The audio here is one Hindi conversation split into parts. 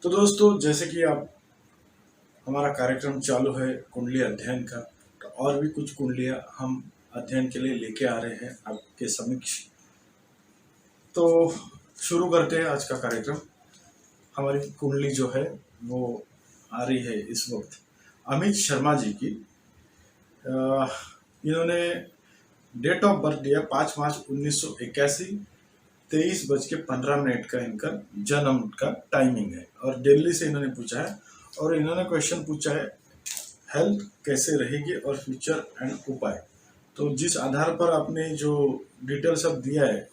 तो दोस्तों, जैसे कि आप हमारा कार्यक्रम चालू है कुंडली अध्ययन का, तो और भी कुछ कुंडलियां हम अध्ययन के लिए लेके आ रहे हैं आपके समक्ष। तो शुरू करते हैं आज का कार्यक्रम। हमारी कुंडली जो है वो आ रही है इस वक्त अमित शर्मा जी की। इन्होंने डेट ऑफ बर्थ दिया 5 मार्च 1981, 23:15 का इनका जन्म का टाइमिंग है और दिल्ली से इन्होंने पूछा है। और इन्होंने क्वेश्चन पूछा है हेल्थ कैसे रहेगी और फ्यूचर एंड उपाय। तो जिस आधार पर आपने जो डिटेल सब दिया है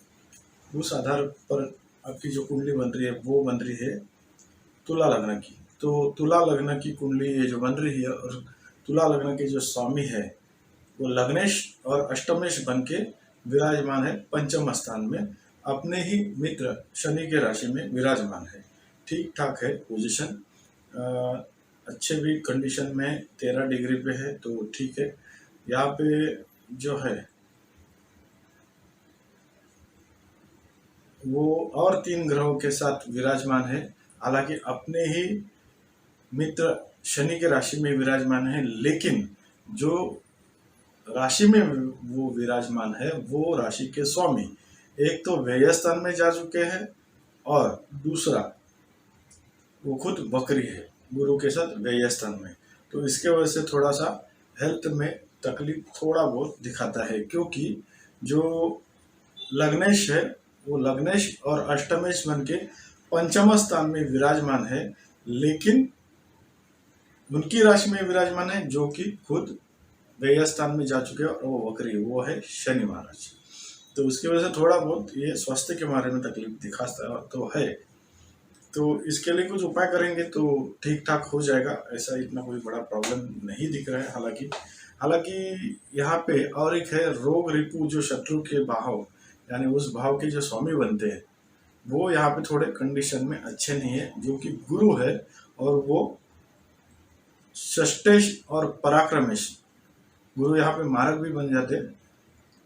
उस आधार पर आपकी जो कुंडली बन रही है वो बन रही है तुला लग्न की। तो तुला लग्न की कुंडली ये जो बन रही है और तुला लग्न के जो स्वामी है वो लग्नेश और अष्टमेश बन के विराजमान है पंचम स्थान में, अपने ही मित्र शनि के राशि में विराजमान है। ठीक ठाक है पोजीशन, अच्छे भी कंडीशन में 13 डिग्री पे है तो ठीक है। यहाँ पे जो है वो और 3 ग्रहों के साथ विराजमान है, हालांकि अपने ही मित्र शनि के राशि में विराजमान है, लेकिन जो राशि में वो विराजमान है वो राशि के स्वामी एक तो व्यय स्थान में जा चुके हैं और दूसरा वो खुद बकरी है गुरु के साथ व्यय स्थान में। तो इसके वजह से थोड़ा सा हेल्थ में तकलीफ थोड़ा बहुत दिखाता है, क्योंकि जो लग्नेश है वो लग्नेश और अष्टमेश बन के पंचम स्थान में विराजमान है, लेकिन उनकी राशि में विराजमान है जो कि खुद व्यय स्थान में जा चुके हैं और वो वक्री वो है शनि महाराज। तो उसकी वजह से थोड़ा बहुत ये स्वास्थ्य के बारे में तकलीफ दिखाता तो है। तो इसके लिए कुछ उपाय करेंगे तो ठीक ठाक हो जाएगा, ऐसा इतना कोई बड़ा प्रॉब्लम नहीं दिख रहा है। हालांकि यहाँ पे और एक है रोग रिपु, जो शत्रु के भाव यानी उस भाव के जो स्वामी बनते हैं वो यहाँ पे थोड़े कंडीशन में अच्छे नहीं है, जो कि गुरु है और वो षष्टेश और पराक्रमेश गुरु यहाँ पे मारक भी बन जाते हैं।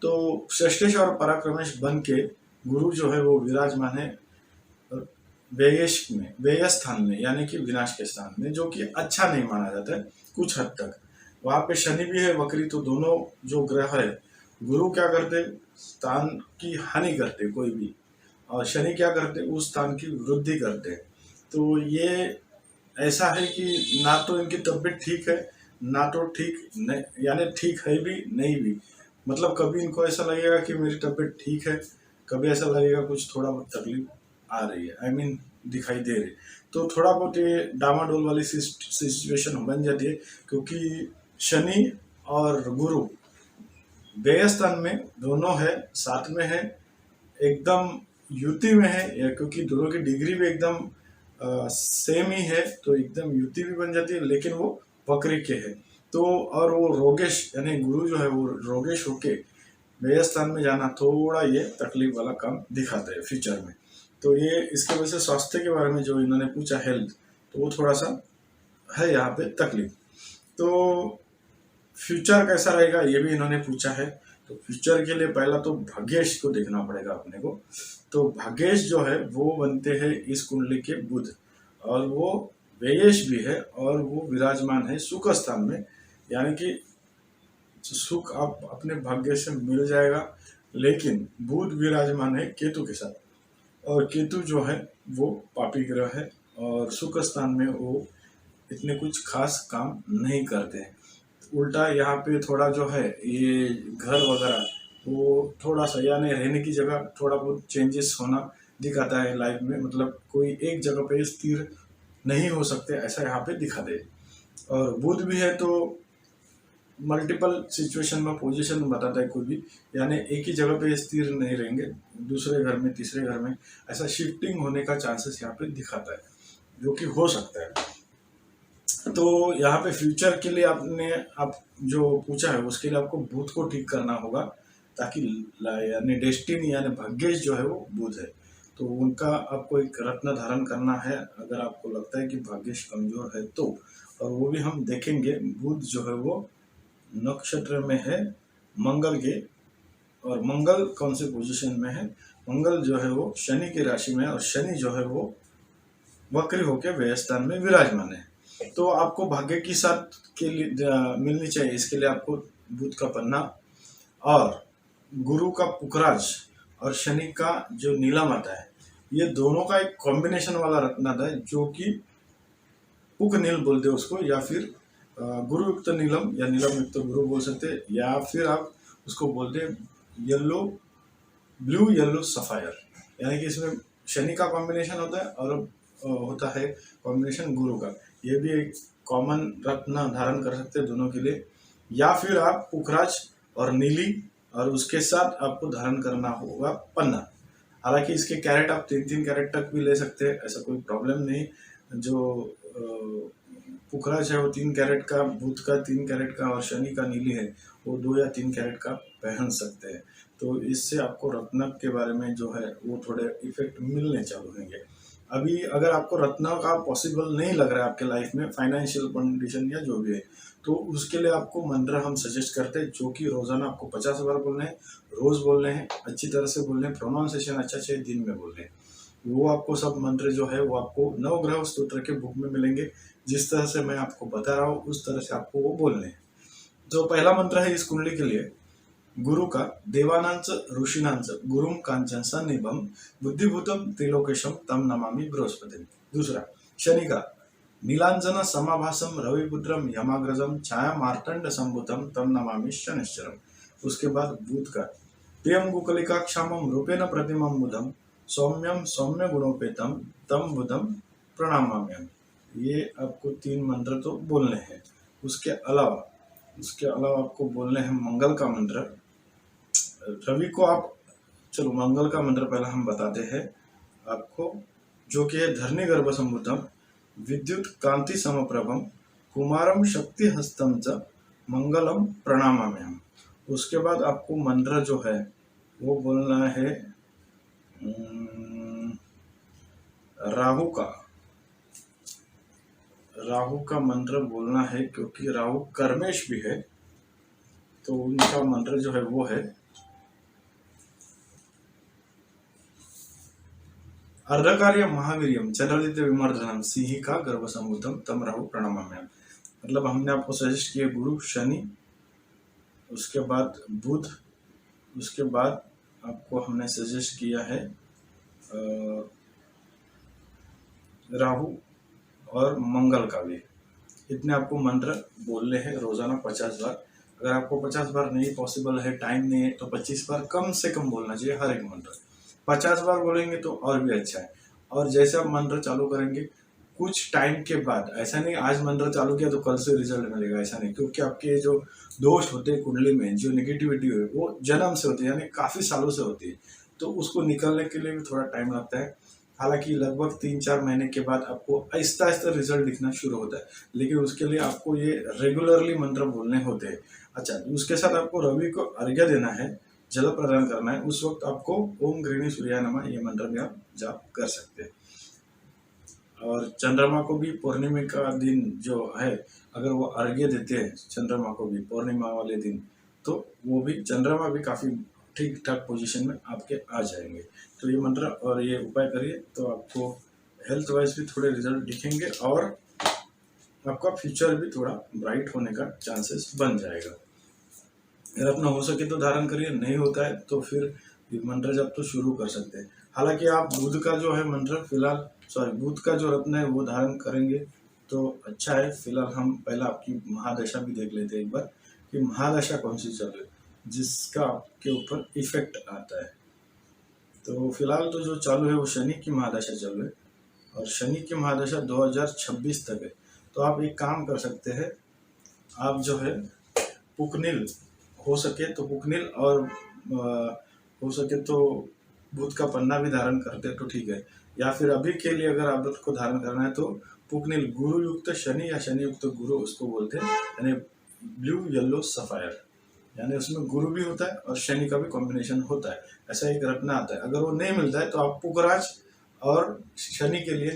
तो षष्टेश और पराक्रमेश बन के गुरु जो है वो विराजमान है व्ययेश में, व्यय स्थान में, यानी कि विनाश के स्थान में, जो कि अच्छा नहीं माना जाता है कुछ हद तक। वहां पे शनि भी है वक्री, तो दोनों जो ग्रह है, गुरु क्या करते स्थान की हानि करते कोई भी, और शनि क्या करते उस स्थान की वृद्धि करते। तो ये ऐसा है कि ना तो इनकी तबीयत ठीक है ना तो ठीक नहीं, यानी ठीक है भी नहीं भी। मतलब कभी इनको ऐसा लगेगा कि मेरी तबीयत ठीक है, कभी ऐसा लगेगा कुछ थोड़ा बहुत तकलीफ आ रही है, आई मीन दिखाई दे रही। तो थोड़ा बहुत ये डामाडोल वाली सिचुएशन बन जाती है, क्योंकि शनि और गुरु व्यय स्थान में दोनों है, साथ में है, एकदम युति में है, क्योंकि दोनों की डिग्री भी एकदम सेम ही है, तो एकदम युति भी बन जाती है, लेकिन वो वक्री के है। तो और वो रोगेश यानी गुरु जो है वो रोगेश होके व्यय स्थान में जाना थोड़ा ये तकलीफ वाला काम दिखाता है फ्यूचर में। तो ये इसके वजह से स्वास्थ्य के बारे में जो इन्होंने पूछा हेल्थ, तो वो थोड़ा सा है यहाँ पे तकलीफ। तो फ्यूचर कैसा रहेगा ये भी इन्होंने पूछा है। तो फ्यूचर के लिए पहला तो भाग्येश को देखना पड़ेगा अपने को। तो भाग्येश जो है वो बनते हैं इस कुंडली के बुध, और वो व्ययेश भी है और वो विराजमान है सुख स्थान में, यानी कि सुख आप अपने भाग्य से मिल जाएगा। लेकिन बुध विराजमान है केतु के साथ, और केतु जो है वो पापी ग्रह है और सुख स्थान में वो इतने कुछ खास काम नहीं करते हैं। उल्टा यहाँ पे थोड़ा जो है ये घर वगैरह वो थोड़ा सा, यानी रहने की जगह थोड़ा बहुत चेंजेस होना दिखाता है लाइफ में, मतलब कोई एक जगह पे स्थिर नहीं हो सकते ऐसा यहाँ पे दिखा दे। और बुध भी है तो मल्टीपल सिचुएशन में पोजीशन बताता है कोई भी, यानी एक ही जगह पे स्थिर नहीं रहेंगे, दूसरे घर में तीसरे घर में ऐसा शिफ्टिंग होने का चांसेस यहाँ पे दिखाता है, जो कि हो सकता है। तो यहाँ पे फ्यूचर के लिए आपने आप जो पूछा है उसके लिए आपको बुध को ठीक करना होगा, ताकि यानी डेस्टिनी यानी भाग्येश जो है वो बुध है, तो उनका आपको एक रत्न धारण करना है अगर आपको लगता है कि भाग्येश कमजोर है तो। और वो भी हम देखेंगे। बुध जो है वो नक्षत्र में है मंगल के, और मंगल कौन से पोजीशन में है, मंगल जो है वो शनि की राशि में है, और शनि जो है वो वक्री होकर व्यय स्थान में विराजमान है। तो आपको भाग्य की साथ के लिए मिलनी चाहिए, इसके लिए आपको बुध का पन्ना और गुरु का पुखराज और शनि का जो नीलम आता है, ये दोनों का एक कॉम्बिनेशन वाला रत्न आता है, जो कि पुख नील बोलते हैं उसको, या फिर गुरु युक्त नीलम या नीलम युक्त गुरु बोल सकते हैं, या फिर आप उसको बोलते हैं येलो, ब्लू येलो सफायर। यानी कि इसमें शनि का कॉम्बिनेशन होता है और होता है कॉम्बिनेशन गुरु का। ये भी एक कॉमन रत्न धारण कर सकते हैं दोनों के लिए। या फिर आप पुखराज और नीली, और उसके साथ आपको धारण करना होगा पन्ना। हालांकि इसके कैरेट आप 3-3 कैरेट तक भी ले सकते हैं, ऐसा कोई प्रॉब्लम नहीं। जो पुखराज है वो 3 कैरेट का, बुध का 3 कैरेट का, और शनि का नीली है वो 2 या 3 कैरेट का पहन सकते हैं। तो इससे आपको रत्न के बारे में जो है वो थोड़े इफेक्ट मिलने चालू होंगे। अभी अगर आपको रत्न का पॉसिबल नहीं लग रहा है आपके लाइफ में, फाइनेंशियल कंडीशन या जो भी है, तो उसके लिए आपको मंत्र हम सजेस्ट करते हैं, जो कि रोजाना आपको 50 बार बोलने हैं, रोज बोलने हैं, अच्छी तरह से बोलने हैं, प्रोनाउंसिएशन अच्छा चाहिए, दिन में बोलने हैं। वो आपको सब मंत्र जो है वो आपको नवग्रह स्तोत्र के बुक में मिलेंगे। जिस तरह से मैं आपको बता रहा हूँ उस तरह से आपको वो बोलने हैं। तो पहला मंत्र है इस कुंडली के लिए, गुरु का देवानांच ऋषीनांच गुरुम कांचन सन्निभम बुद्धिभूतम त्रिलोकेशम तम नमामि बृहस्पति। दूसरा, शनि का नीलांजन समाभासम रविपुत्रम यमाग्रजम छाया मार्तंड संभुतम तम नमामि शनिश्चरम। उसके बाद बुध का प्रियम गुकलिका क्षामम रूपेण प्रतिमम बुधम सौम्यम सौम्य गुणोपेतम तम बुधम प्रणामाम्यम। ये आपको 3 मंत्र तो बोलने हैं। उसके अलावा आपको बोलने हैं मंगल का मंत्र। रवि को आप, चलो मंगल का मंत्र पहले हम बताते हैं आपको, जो कि है धरणी गर्भ संभूतम विद्युत कांति समप्रभम कुमारम शक्ति हस्तम च मंगलम प्रणामाम्यहम्। उसके बाद आपको मंत्र जो है वो बोलना है राहु का मंत्र बोलना है, क्योंकि राहु कर्मेश भी है, तो उनका मंत्र जो है वो है अर्धकार्य महावीरियम चंद्रादित्य विमर्दनम सिंहिका गर्भ संभूतम तम राहु प्रणामाम्यहम्। मतलब हमने आपको सजेस्ट किया गुरु, शनि, उसके बाद बुध, उसके बाद आपको हमने सजेस्ट किया है राहु और मंगल का भी। इतने आपको मंत्र बोलने हैं रोजाना 50 बार। अगर आपको 50 बार नहीं पॉसिबल है, टाइम नहीं है, तो 25 बार कम से कम बोलना चाहिए हर एक मंत्र। 50 बार बोलेंगे तो और भी अच्छा है। और जैसे आप मंत्र चालू करेंगे कुछ टाइम के बाद, ऐसा नहीं आज मंत्र चालू किया तो कल से रिजल्ट मिलेगा, ऐसा नहीं, क्योंकि आपके जो दोष होते हैं कुंडली में, जो नेगेटिविटी है वो जन्म से होती है, यानी काफी सालों से होती है, तो उसको निकलने के लिए भी थोड़ा टाइम लगता है। हालांकि लगभग 3-4 महीने के बाद आपको आहिस्ता आहिस्ता रिजल्ट दिखना शुरू होता है, लेकिन उसके लिए आपको ये रेगुलरली मंत्र बोलने होते हैं। अच्छा, उसके साथ आपको रवि को अर्घ्य देना है, जल प्रदान करना है। उस वक्त आपको ओम गृहिणी सूर्याय नमः ये मंत्र भी आप जाप कर सकते हैं। और चंद्रमा को भी पूर्णिमा का दिन जो है, अगर वो अर्घ्य देते हैं चंद्रमा को भी पूर्णिमा वाले दिन, तो वो भी चंद्रमा भी काफी ठीक ठाक पोजीशन में आपके आ जाएंगे। तो ये मंत्र और ये उपाय करिए तो आपको हेल्थ वाइज भी थोड़े रिजल्ट दिखेंगे और आपका फ्यूचर भी थोड़ा ब्राइट होने का चांसेस बन जाएगा। अगर अपना हो सके तो धारण करिए, नहीं होता है तो फिर मंत्र जब तो शुरू कर सकते हैं। हालांकि आप बुध का जो है मंत्र फिलहाल, बुध का जो रत्न है वो धारण करेंगे तो अच्छा है। फिलहाल हम पहला आपकी महादशा भी देख लेते हैं एक बार, कि महादशा कौन सी चल रही है जिसका आपके ऊपर इफेक्ट आता है। तो फिलहाल तो जो चालू है वो शनि की महादशा चालू है, और शनि की महादशा 2026 तक है। तो आप एक काम कर सकते हैं, आप जो है पुकनिल हो सके तो पुकनिल, और हो सके तो बुध का पन्ना भी धारण करते तो ठीक है। या फिर अभी के लिए अगर आप को धारण करना है तो पुकनिल गुरु युक्त शनि या शनि युक्त गुरु उसको बोलते हैं, यानी ब्लू येलो सफायर, यानी उसमें गुरु भी होता है और शनि का भी कॉम्बिनेशन होता है, ऐसा एक रत्न आता है। अगर वो नहीं मिलता है तो आप पुखराज और शनि के लिए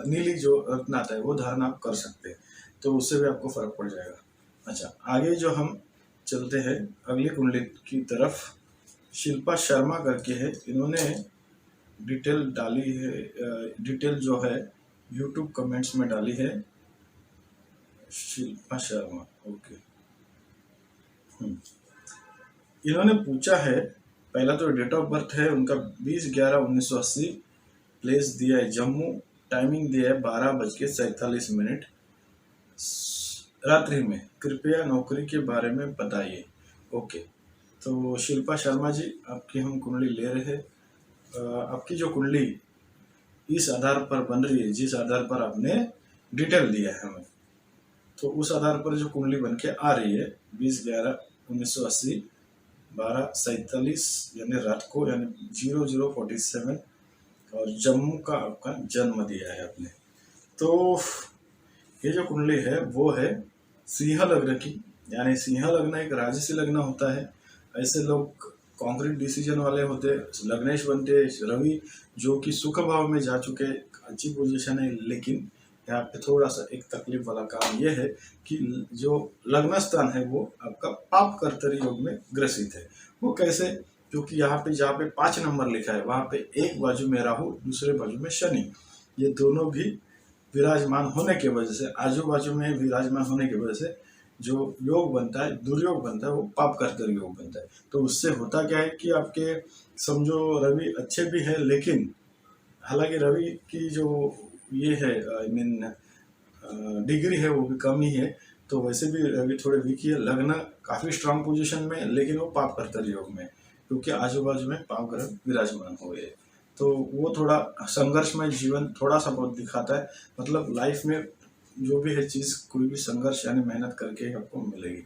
नीली जो रत्न आता है वो धारण आप कर सकते हैं, तो उससे भी आपको फर्क पड़ जाएगा। अच्छा, आगे जो हम चलते हैं अगली कुंडली की तरफ, शिल्पा शर्मा करके है, इन्होंने डिटेल डाली है। डिटेल जो है यूट्यूब कमेंट्स में डाली है शिल्पा शर्मा। ओके। इन्होंने पूछा है, पहला तो डेट ऑफ बर्थ है उनका 20/11/1980, प्लेस दिया है जम्मू, टाइमिंग दिया है 12:47 रात्रि में, कृपया नौकरी के बारे में बताइए। ओके, तो शिल्पा शर्मा जी, आपकी हम कुंडली ले रहे हैं। आपकी जो कुंडली इस आधार पर बन रही है, जिस आधार पर आपने डिटेल दिया है हमें, तो उस आधार पर जो कुंडली बन के आ रही है 20/11/1980 12:47 यानी रात को, यानी 00:47, और जम्मू का आपका जन्म दिया है आपने। तो ये जो कुंडली है वो है सिंह लग्न की, यानी सिंह लग्न एक राजसी लग्न होता है। ऐसे लोग कॉन्क्रीट डिसीजन वाले होते, लग्नेश बनते। रवि जो कि सुख भाव में जा चुके, अच्छी पोजीशन है, लेकिन यहाँ पे थोड़ा सा एक तकलीफ वाला काम ये है कि जो लग्न स्थान है वो आपका पाप कर्तरी योग में ग्रसित है। वो कैसे? क्योंकि यहाँ पे जहाँ पे 5 नंबर लिखा है वहाँ पे एक बाजू में राहु, दूसरे बाजू में शनि, ये दोनों भी विराजमान होने की वजह से, आजू बाजू में विराजमान होने की वजह से जो योग बनता है, दुर्योग बनता है, वो पाप कर्तरी योग बनता है। तो उससे होता क्या है कि आपके समझो रवि अच्छे भी है, लेकिन हालांकि रवि की जो ये है आई मीन डिग्री है वो भी कम ही है, तो वैसे भी रवि थोड़े वीक ही है। लग्न काफी स्ट्रांग पोजीशन में, लेकिन वो पाप कर्तरी योग में, क्योंकि आजू बाजू में पाप ग्रह विराजमान हो गए, तो वो थोड़ा संघर्षमय जीवन थोड़ा सा बहुत दिखाता है। मतलब लाइफ में जो भी है चीज, कोई भी संघर्ष यानी मेहनत करके ही आपको मिलेगी।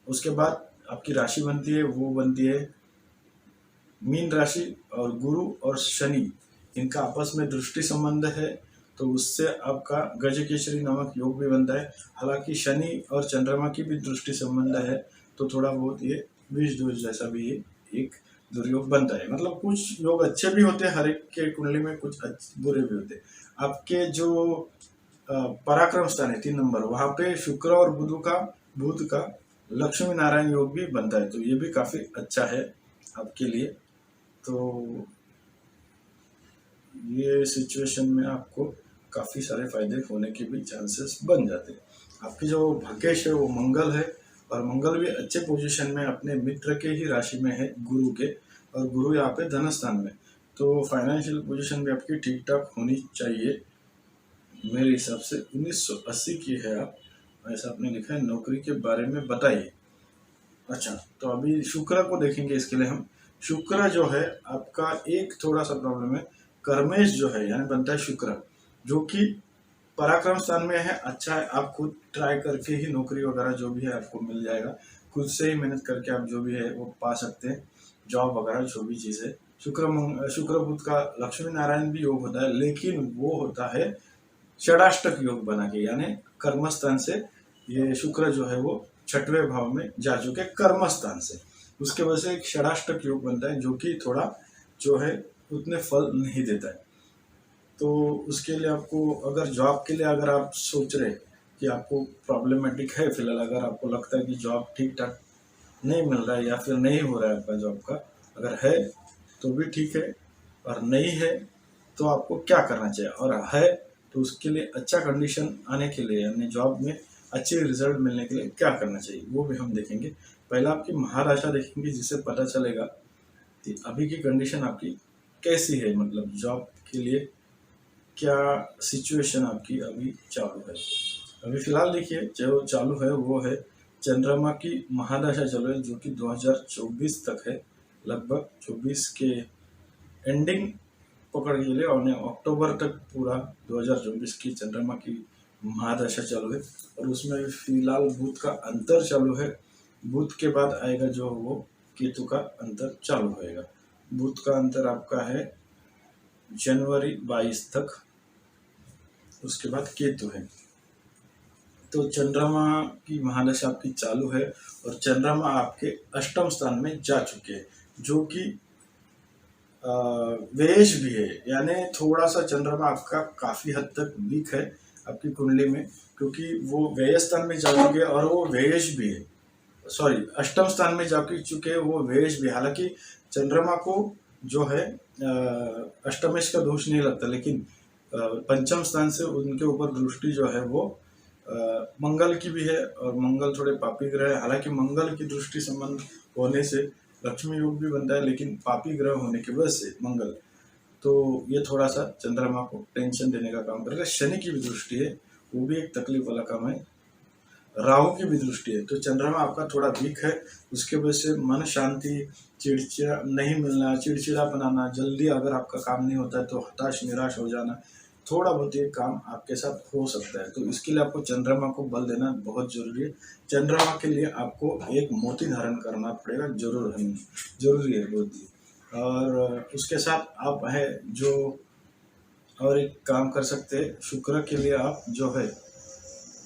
उसके बाद आपकी राशि बनती है, वो बनती है मीन राशि, और गुरु और शनि इनका आपस में दृष्टि संबंध है, तो उससे आपका गजकेसरी नामक योग भी बनता है। हालांकि शनि और चंद्रमा की भी दृष्टि संबंध है, तो थोड़ा बहुत ये विष दोष जैसा भी ये एक दुर्योग बनता है। मतलब कुछ योग अच्छे भी होते हैं हर एक के कुंडली में, कुछ बुरे भी होते हैं। आपके जो पराक्रम स्थान है 3 नंबर, वहां पे शुक्र और बुध का लक्ष्मी नारायण योग भी बनता है, तो ये भी काफी अच्छा है आपके लिए। तो ये सिचुएशन में आपको काफी सारे फायदे होने के भी चांसेस बन जाते हैं। आपकी जो भाग्येश है वो मंगल है, और मंगल भी अच्छे पोजीशन में अपने मित्र के ही राशि में है, गुरु के, और गुरु यहाँ पे धन स्थान में, तो फाइनेंशियल पोजीशन भी आपकी ठीक ठाक होनी चाहिए। मेरे हिसाब से 1980 की है आप, ऐसा आपने लिखा है। नौकरी के बारे में बताइए। अच्छा, तो अभी शुक्र को देखेंगे। इसके लिए हम शुक्र जो है आपका एक थोड़ा सा प्रॉब्लम है, कर्मेश जो है यानी बनता है शुक्र, जो कि पराक्रम स्थान में है। अच्छा है, आप खुद ट्राई करके ही नौकरी वगैरह जो भी है आपको मिल जाएगा, खुद से ही मेहनत करके आप जो भी है वो पा सकते हैं, जॉब वगैरह जो भी चीज़ है। शुक्र बुध का लक्ष्मी नारायण भी योग होता है, लेकिन वो होता है षडाष्टक योग बना के, यानी कर्मस्थान से ये शुक्र जो है वो 6वें भाव में जा चुके कर्मस्थान से, उसके वजह से एक षडाष्टक योग बनता है, जो कि थोड़ा जो है उतने फल नहीं देता है। तो उसके लिए आपको, अगर जॉब के लिए अगर आप सोच रहे कि आपको प्रॉब्लमेटिक है फिलहाल, अगर आपको लगता है कि जॉब ठीक ठाक नहीं मिल रहा है या फिर नहीं हो रहा है आपका जॉब का, अगर है तो भी ठीक है, और नहीं है तो आपको क्या करना चाहिए, और है तो उसके लिए अच्छा कंडीशन आने के लिए, यानी जॉब में अच्छे रिजल्ट मिलने के लिए क्या करना चाहिए वो भी हम देखेंगे। पहला आपकी महाराशा देखेंगे, जिससे पता चलेगा कि अभी की कंडीशन आपकी कैसी है, मतलब जॉब के लिए क्या सिचुएशन आपकी अभी चालू है। अभी फिलहाल देखिए जो चालू है वो है चंद्रमा की महादशा चल रही है, जो कि 2024 तक है, लगभग 24 के एंडिंग पकड़ के लिए, और अक्टूबर तक पूरा 2024 की चंद्रमा की महादशा चालू है। और उसमें फिलहाल बुध का अंतर चालू है, बुध के बाद आएगा जो वो केतु का अंतर चालू होएगा। बुध का अंतर आपका है जनवरी 22 तक, उसके बाद केतु है। तो चंद्रमा की महादशा आपकी चालू है, और चंद्रमा आपके अष्टम स्थान में जा चुके हैं, जो कि व्ययश भी है, यानी थोड़ा सा चंद्रमा आपका काफी हद तक वीक है आपकी कुंडली में, क्योंकि वो व्यय स्थान में जा चुके हैं और वो व्ययश भी है, सॉरी अष्टम स्थान में जा चुके हैं, वो व्ययश भी। हालांकि चंद्रमा को जो है अष्टमेश का दोष नहीं लगता, लेकिन पंचम स्थान से उनके ऊपर दृष्टि जो है वो मंगल की भी है, और मंगल थोड़े पापी ग्रह है। हालांकि मंगल की दृष्टि संबंध होने से लक्ष्मी योग भी बनता है, लेकिन पापी ग्रह होने की वजह से मंगल, तो ये थोड़ा सा चंद्रमा को टेंशन देने का काम करेगा। शनि की भी दृष्टि है, वो भी एक तकलीफ वाला काम है। राहु की भी दृष्टि है, तो चंद्रमा आपका थोड़ा वीक है, उसके वजह से मन शांति, चिड़चिड़ा नहीं मिलना, चिड़चिड़ा बनाना, जल्दी अगर आपका काम नहीं होता है तो हताश निराश हो जाना, थोड़ा बहुत ये काम आपके साथ हो सकता है। तो इसके लिए आपको चंद्रमा को बल देना बहुत जरूरी है। चंद्रमा के लिए आपको एक मोती धारण करना पड़ेगा, जरूरी है बहुत ही। और उसके साथ आप है जो और एक काम कर सकते हैं, शुक्र के लिए आप जो है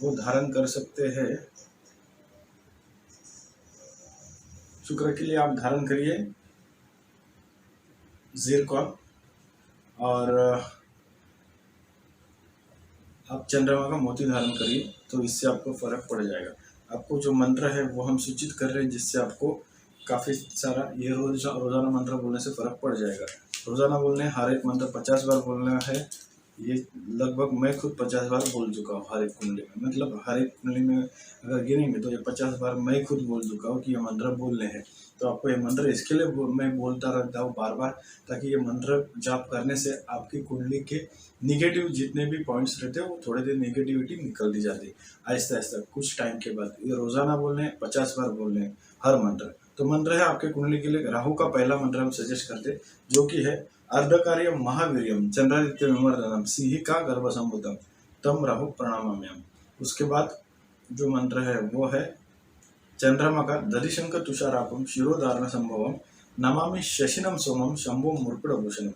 वो धारण कर सकते हैं। शुक्र के लिए आप धारण करिए ज़िरकॉन, और आप चंद्रमा का मोती धारण करिए, तो इससे आपको फर्क पड़ जाएगा। आपको जो मंत्र है वो हम सूचित कर रहे हैं, जिससे आपको काफ़ी सारा ये रोजाना मंत्र बोलने से फर्क पड़ जाएगा। रोजाना बोलने, हर एक मंत्र 50 बार बोलना है। ये लगभग मैं खुद 50 बार बोल चुका हूँ हर एक कुंडली में, मतलब हर एक कुंडली में अगर गिनेंगे तो ये 50 बार मैं खुद बोल चुका हूँ कि ये मंत्र बोलने हैं। तो आपको ये मंत्र इसके लिए मैं बोलता रहता हूँ बार बार, ताकि ये मंत्र जाप करने से आपकी कुंडली के निगेटिव जितने भी पॉइंट्स रहते हैं वो थोड़े देर निगेटिविटी निकल दी जाती है आहिस्ता आहिस्ता कुछ टाइम के बाद। ये रोजाना बोलने हैं, 50 बार बोलने हैं हर मंत्र। तो मंत्र है आपके कुंडली के लिए राहु का पहला मंत्र हम सजेस्ट करते, जो कि है अर्धकार्य महावीर्यम चंद्रादित्य विमर्दनम सिंहिका गर्भसंभूतम तम राहु प्रणामाम्यहम्। उसके बाद जो मंत्र है वो है चंद्रमा का दधिशंक तुषारापम शिरोधारण संभवम नमामि शशिनम सोमम शंभो मुर्कुटभूषणम।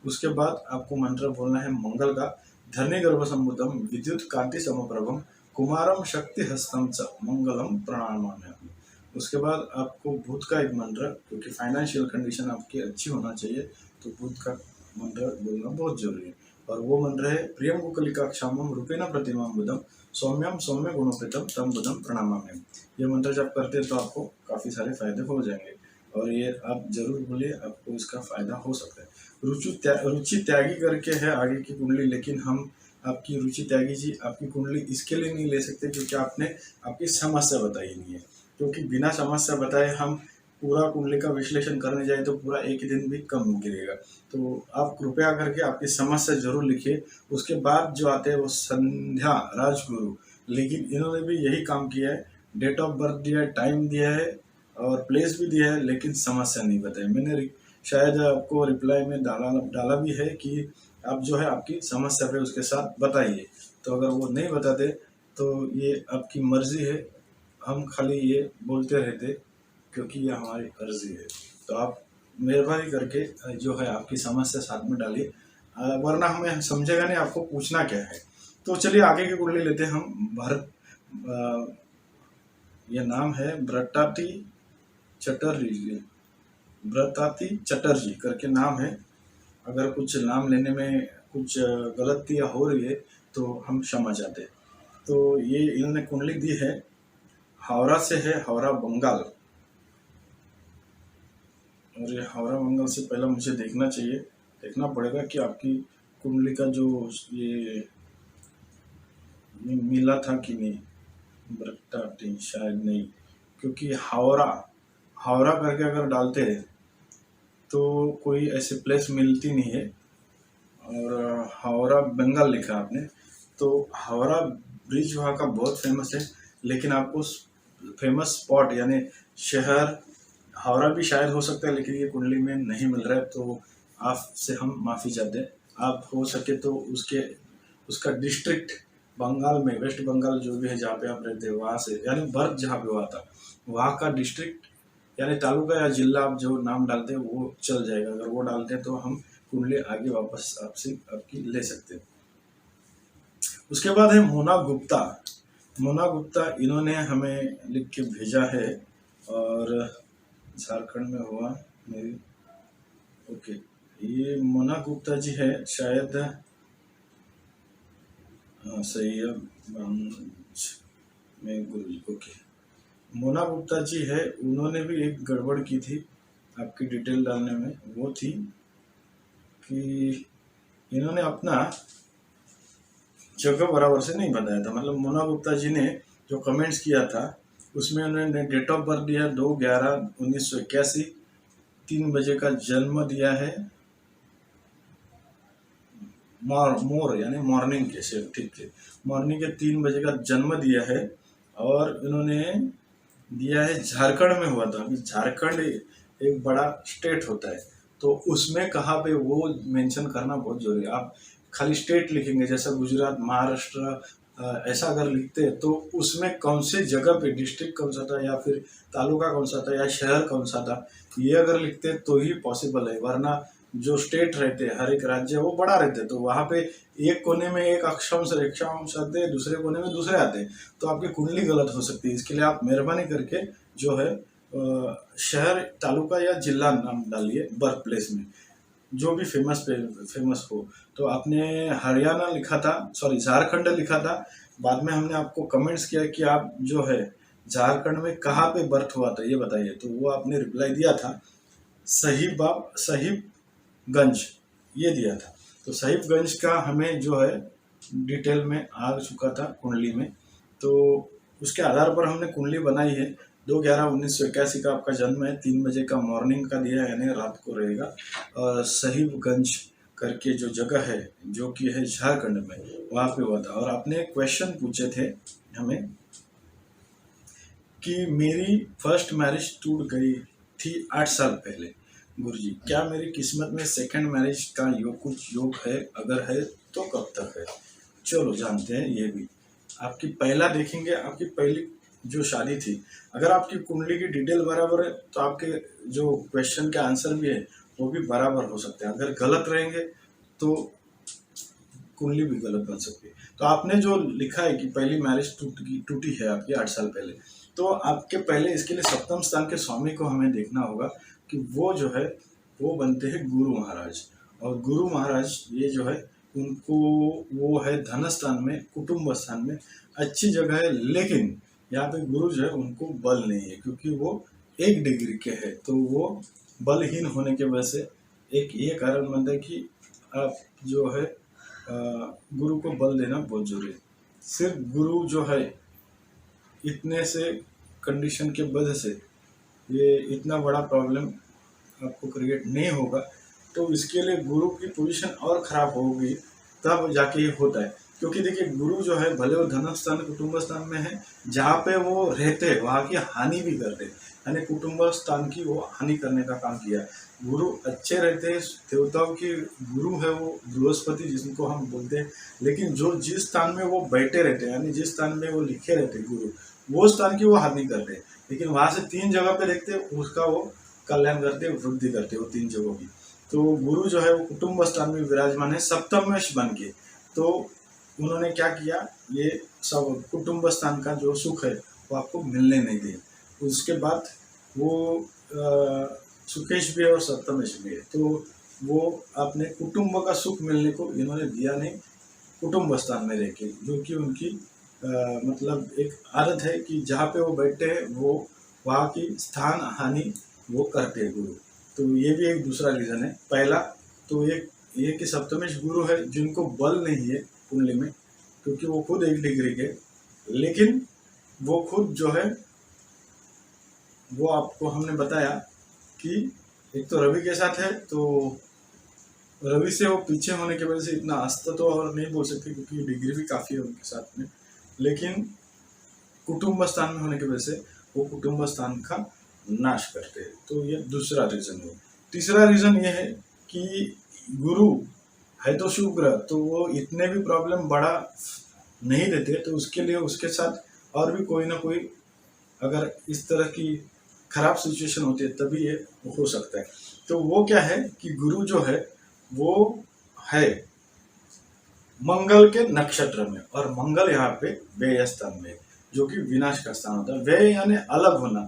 उसके बाद आपको मंत्र बोलना है मंगल का धरणी गर्भसंभूतम विद्युत कांति समप्रभम कुमारम शक्ति हस्तम च मंगलम प्रणामाम्यहम्। उसके बाद आपको बुध का एक मंत्र, क्योंकि फाइनेंशियल कंडीशन आपकी अच्छी होना चाहिए, तो बुध का मंत्र बोलना बहुत जरूरी है। और वो मंत्र है प्रियम कुकलिका क्षामम रूपेण प्रतिमा बुधम सौम्यम सौम्य गुणोपेतम तम बुधम प्रणामाम्यहम्। ये मंत्र जब करते हैं तो आपको काफ़ी सारे फायदे हो जाएंगे, और ये आप जरूर बोलिए, आपको इसका फायदा हो सकता है। रुचि त्यागी करके है आगे की कुंडली, लेकिन हम आपकी रुचि त्यागी जी आपकी कुंडली इसके लिए नहीं ले सकते क्योंकि आपने आपकी समस्या बताई नहीं है। क्योंकि बिना समस्या बताए हम पूरा कुंडली का विश्लेषण करने जाए तो पूरा एक दिन भी कम गिरेगा। तो आप कृपया करके आपकी समस्या जरूर लिखिए। उसके बाद जो आते हैं वो संध्या राजगुरु, लेकिन इन्होंने भी यही काम किया है, डेट ऑफ बर्थ दिया है, टाइम दिया है और प्लेस भी दिया है, लेकिन समस्या नहीं बताई। मैंने शायद आपको रिप्लाई में डाला भी है कि आप जो है आपकी समस्या पे उसके साथ बताइए। तो अगर वो नहीं बताते तो ये आपकी मर्जी है, हम खाली ये बोलते रहते क्योंकि ये हमारी अर्जी है। तो आप मेहरबानी करके जो है आपकी समस्या साथ में डालिए, वरना हमें समझेगा नहीं आपको पूछना क्या है। तो चलिए आगे की कुंडली लेते हैं हम। भरत, ये नाम है ब्रताती चटर्जी, ब्रताती चटर्जी करके नाम है। अगर कुछ नाम लेने में कुछ गलतियाँ हो रही है तो हम क्षमा चाहते हैं। तो ये इन्होंने कुंडली दी है, हावड़ा से है, हावड़ा बंगाल। और ये हावड़ा बंगाल से पहले मुझे देखना पड़ेगा कि आपकी कुंडली का जो ये मिला था कि नहीं। ब्रताटी शायद नहीं, क्योंकि हावड़ा करके अगर डालते हैं तो कोई ऐसे प्लेस मिलती नहीं है। और हावड़ा बंगाल लिखा आपने, तो हावड़ा ब्रिज वहाँ का बहुत फेमस है, लेकिन आपको फेमस स्पॉट यानी शहर हावड़ा भी शायद हो सकता है, लेकिन ये कुंडली में नहीं मिल रहा है, तो आपसे हम माफ़ी चाहते हैं। आप हो सके तो उसका डिस्ट्रिक्ट बंगाल में, वेस्ट बंगाल जो भी है जहाँ पे आप रहते हैं वहाँ से, यानी बर्थ जहाँ पे हुआ था वहाँ का डिस्ट्रिक्ट यानी तालुका या जिला आप जो नाम डालते हैं वो चल जाएगा। अगर वो डालते हैं तो हम कुंडली आगे वापस आपकी ले सकते हैं। उसके बाद है मोना गुप्ता इन्होंने हमें लिख के भेजा है, और झारखंड में हुआ मेरी। ओके, ये मोना गुप्ता जी है शायद, हाँ सही है, में गुरु जी। ओके, मोना गुप्ता जी है, उन्होंने भी एक गड़बड़ की थी आपकी डिटेल डालने में। वो थी कि इन्होंने अपना जगह बराबर से नहीं बताया था। मतलब मोना गुप्ता जी ने जो कमेंट्स किया था उसमें उन्होंने डेट ऑफ बर्थ दिया 2/11/1981, 3 बजे का जन्म दिया है, मोर यानी मॉर्निंग के से, ठीक है, मॉर्निंग के 3 बजे का जन्म दिया है। और इन्होंने दिया है झारखंड में हुआ था। अभी झारखंड एक बड़ा स्टेट होता है, तो उसमें कहाँ पे वो मेंशन करना बहुत जरूरी है। आप खाली स्टेट लिखेंगे जैसा गुजरात, महाराष्ट्र, ऐसा अगर लिखते हैं तो उसमें कौन से जगह पे डिस्ट्रिक्ट कौन सा था या फिर तालुका कौन सा था या शहर कौन सा था, ये अगर लिखते हैं तो ही पॉसिबल है। वरना जो स्टेट रहते हैं, हर एक राज्य वो बड़ा रहते हैं, तो वहाँ पे एक कोने में एक अक्षांश रेखांश आते हैं, दूसरे कोने में दूसरे आते हैं, तो आपकी कुंडली गलत हो सकती है। इसके लिए आप मेहरबानी करके जो है शहर, तालुका या जिला नाम डालिए बर्थ प्लेस में, जो भी फेमस हो। तो आपने हरियाणा लिखा था, सॉरी झारखंड लिखा था, बाद में हमने आपको कमेंट्स किया कि आप जो है झारखंड में कहाँ पे बर्थ हुआ था ये बताइए, तो वो आपने रिप्लाई दिया था साहिबगंज, ये दिया था। तो साहिबगंज का हमें जो है डिटेल में आ चुका था कुंडली में, तो उसके आधार पर हमने कुंडली बनाई है। 2/11/1981 का आपका जन्म है, 3 बजे का मॉर्निंग का दिया है यानी रात को रहेगा। और साहिबगंज करके जो जगह है जो कि है झारखंड में, वहाँ पे हुआ था। और आपने क्वेश्चन पूछे थे हमें कि मेरी फर्स्ट मैरिज टूट गई थी 8 साल पहले, गुरुजी क्या मेरी किस्मत में सेकंड मैरिज का कुछ योग है, अगर है तो कब तक है। चलो जानते हैं ये भी। आपकी पहला देखेंगे, आपकी पहली जो शादी थी, अगर आपकी कुंडली की डिटेल बराबर है तो आपके जो क्वेश्चन के आंसर भी है वो भी बराबर हो सकते हैं। अगर गलत रहेंगे तो कुंडली भी गलत बन सकती है। तो आपने जो लिखा है कि पहली मैरिज टूटी है आपकी 8 साल पहले, तो आपके पहले इसके लिए सप्तम स्थान के स्वामी को हमें देखना होगा कि वो जो है वो बनते हैं गुरु महाराज। और गुरु महाराज ये जो है उनको वो है धन स्थान में, कुटुंब स्थान में अच्छी जगह है, लेकिन यहाँ पे गुरु जो है उनको बल नहीं है क्योंकि वो 1 डिग्री के है, तो वो बलहीन होने की वजह से एक ये कारण बनता है कि आप जो है गुरु को बल देना बहुत जरूरी है। सिर्फ गुरु जो है इतने से कंडीशन के वजह से ये इतना बड़ा प्रॉब्लम आपको क्रिएट नहीं होगा, तो इसके लिए गुरु की पोजीशन और खराब होगी तब जाके ये होता है। क्योंकि देखिए गुरु जो है भले वो धन स्थान कुटुंब स्थान में है, जहाँ पे वो रहते हैं वहाँ की हानि भी करते हैं, यानी कुटुंब स्थान की वो हानि करने का काम किया। गुरु अच्छे रहते हैं, देवताओं की गुरु है वो बृहस्पति जिसको हम बोलते हैं, लेकिन जो जिस स्थान में वो बैठे रहते हैं यानी जिस स्थान में वो लिखे रहते हैं गुरु, वो स्थान की वो हानि करते हैं। लेकिन वहाँ से 3 जगह पे देखते हैं उसका वो कल्याण करते, वृद्धि करते वो 3 जगहों की। तो गुरु जो है वो कुटुंब स्थान में विराजमान है सप्तमेश बन के। तो उन्होंने क्या किया, ये सब कुटुंब स्थान का जो सुख है वो आपको मिलने नहीं दिए। उसके बाद वो सुकेश भी है और सप्तमेश भी है, तो वो अपने कुटुंब का सुख मिलने को इन्होंने दिया नहीं कुटुंब स्थान में रह के, जो कि उनकी मतलब एक आदत है कि जहाँ पे वो बैठते हैं वो वहाँ की स्थान हानि वो करते हैं गुरु। तो ये भी एक दूसरा रीज़न है। पहला तो ये कि सप्तमेश गुरु है जिनको बल नहीं है कुंडली में, क्योंकि वो खुद 1 डिग्री के, लेकिन वो खुद जो है वो आपको हमने बताया कि एक तो रवि के साथ है, तो रवि से वो पीछे होने की वजह से इतना अस्त्र तो और नहीं बोल सकते क्योंकि डिग्री भी काफ़ी है उनके साथ में, लेकिन कुटुंब स्थान में होने की वजह से वो कुटुंब स्थान का नाश करते हैं। तो ये दूसरा रीज़न है। तीसरा रीज़न ये है कि गुरु है तो शुभ ग्रह, तो वो इतने भी प्रॉब्लम बड़ा नहीं देते, तो उसके लिए उसके साथ और भी कोई ना कोई अगर इस तरह की खराब सिचुएशन होती है तभी ये हो सकता है। तो वो क्या है कि गुरु जो है वो है मंगल के नक्षत्र में, और मंगल यहाँ पे व्यय स्थान में, जो कि विनाश का स्थान होता है। व्यय यानी अलग होना,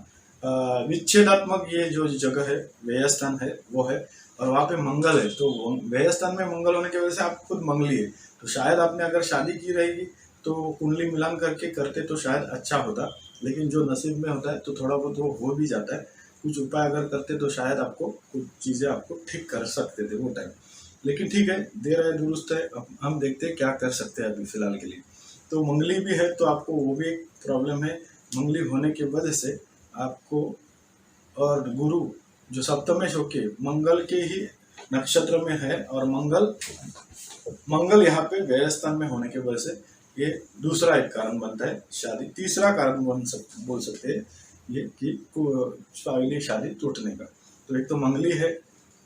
विच्छेदात्मक ये जो जगह है व्यय स्थान है वो है, और वहाँ पे मंगल है। तो व्यय स्थान में मंगल होने की वजह से आप खुद मंगली है, तो शायद आपने अगर शादी की रहेगी तो कुंडली मिलान करके करते तो शायद अच्छा होता, लेकिन जो नसीब में होता है तो थोड़ा बहुत वो हो भी जाता है। कुछ उपाय अगर करते तो शायद आपको कुछ चीज़ें आपको ठीक कर सकते थे वो टाइम। लेकिन ठीक है, देर है दुरुस्त है। अब हम देखते हैं क्या कर सकते हैं अभी फिलहाल के लिए। तो मंगली भी है तो आपको वो भी एक प्रॉब्लम है। मंगली होने की वजह से आपको, और गुरु जो सप्तमेश होके मंगल के ही नक्षत्र में है, और मंगल मंगल यहाँ पे व्यय स्थान में होने की वजह से ये दूसरा एक कारण बनता है शादी। तीसरा कारण बोल सकते हैं ये कि सावली शादी टूटने का। तो एक तो मंगली है,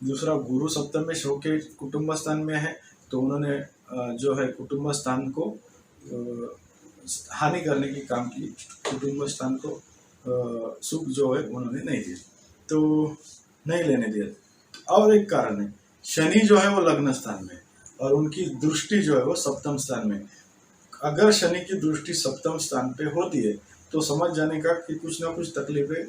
दूसरा गुरु सप्तम में होके कुटुंब स्थान में है, तो उन्होंने जो है कुटुंब स्थान को हानि करने की काम की। कुटुंब स्थान को सुख जो है उन्होंने नहीं दिया, तो नहीं लेने दिया। और एक कारण है, शनि जो है वो लग्न स्थान में, और उनकी दृष्टि जो है वो सप्तम स्थान में। अगर शनि की दृष्टि सप्तम स्थान पे होती है तो समझ जाने का कि कुछ ना कुछ तकलीफें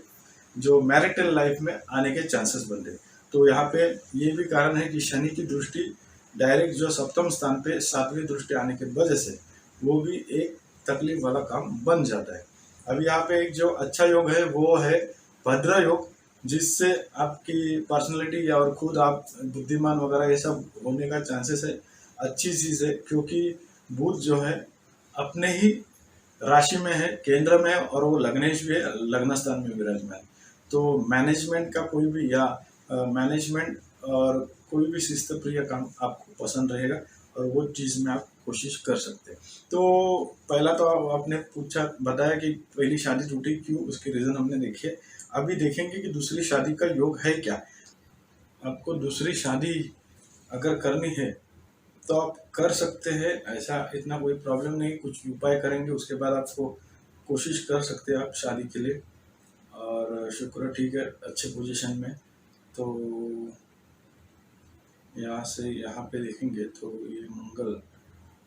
जो मैरिटल लाइफ में आने के चांसेस बनते हैं। तो यहाँ पे ये भी कारण है कि शनि की दृष्टि डायरेक्ट जो सप्तम स्थान पे सातवीं दृष्टि आने की वजह से वो भी एक तकलीफ वाला काम बन जाता है। अब यहाँ पे एक जो अच्छा योग है वो है भद्र योग, जिससे आपकी पर्सनैलिटी और खुद आप बुद्धिमान वगैरह ये सब होने का चांसेस है। अच्छी चीज़ है, क्योंकि बुध जो है अपने ही राशि में है, केंद्र में है, और वो लग्नेश भी है, लग्न स्थान में विराजमान। तो मैनेजमेंट का कोई भी या मैनेजमेंट और कोई भी शिस्त प्रिय काम आपको पसंद रहेगा, और वो चीज़ में आप कोशिश कर सकते हैं। तो पहला तो आपने पूछा बताया कि पहली शादी टूटी क्यों, उसके रीज़न हमने देखे। अभी देखेंगे कि दूसरी शादी का योग है क्या। आपको दूसरी शादी अगर करनी है तो आप कर सकते हैं, ऐसा इतना कोई प्रॉब्लम नहीं। कुछ उपाय करेंगे उसके बाद आपको कोशिश कर सकते हैं आप शादी के लिए। और शुक्र ठीक है, अच्छे पोजीशन में। तो यहाँ से यहाँ पे देखेंगे तो ये मंगल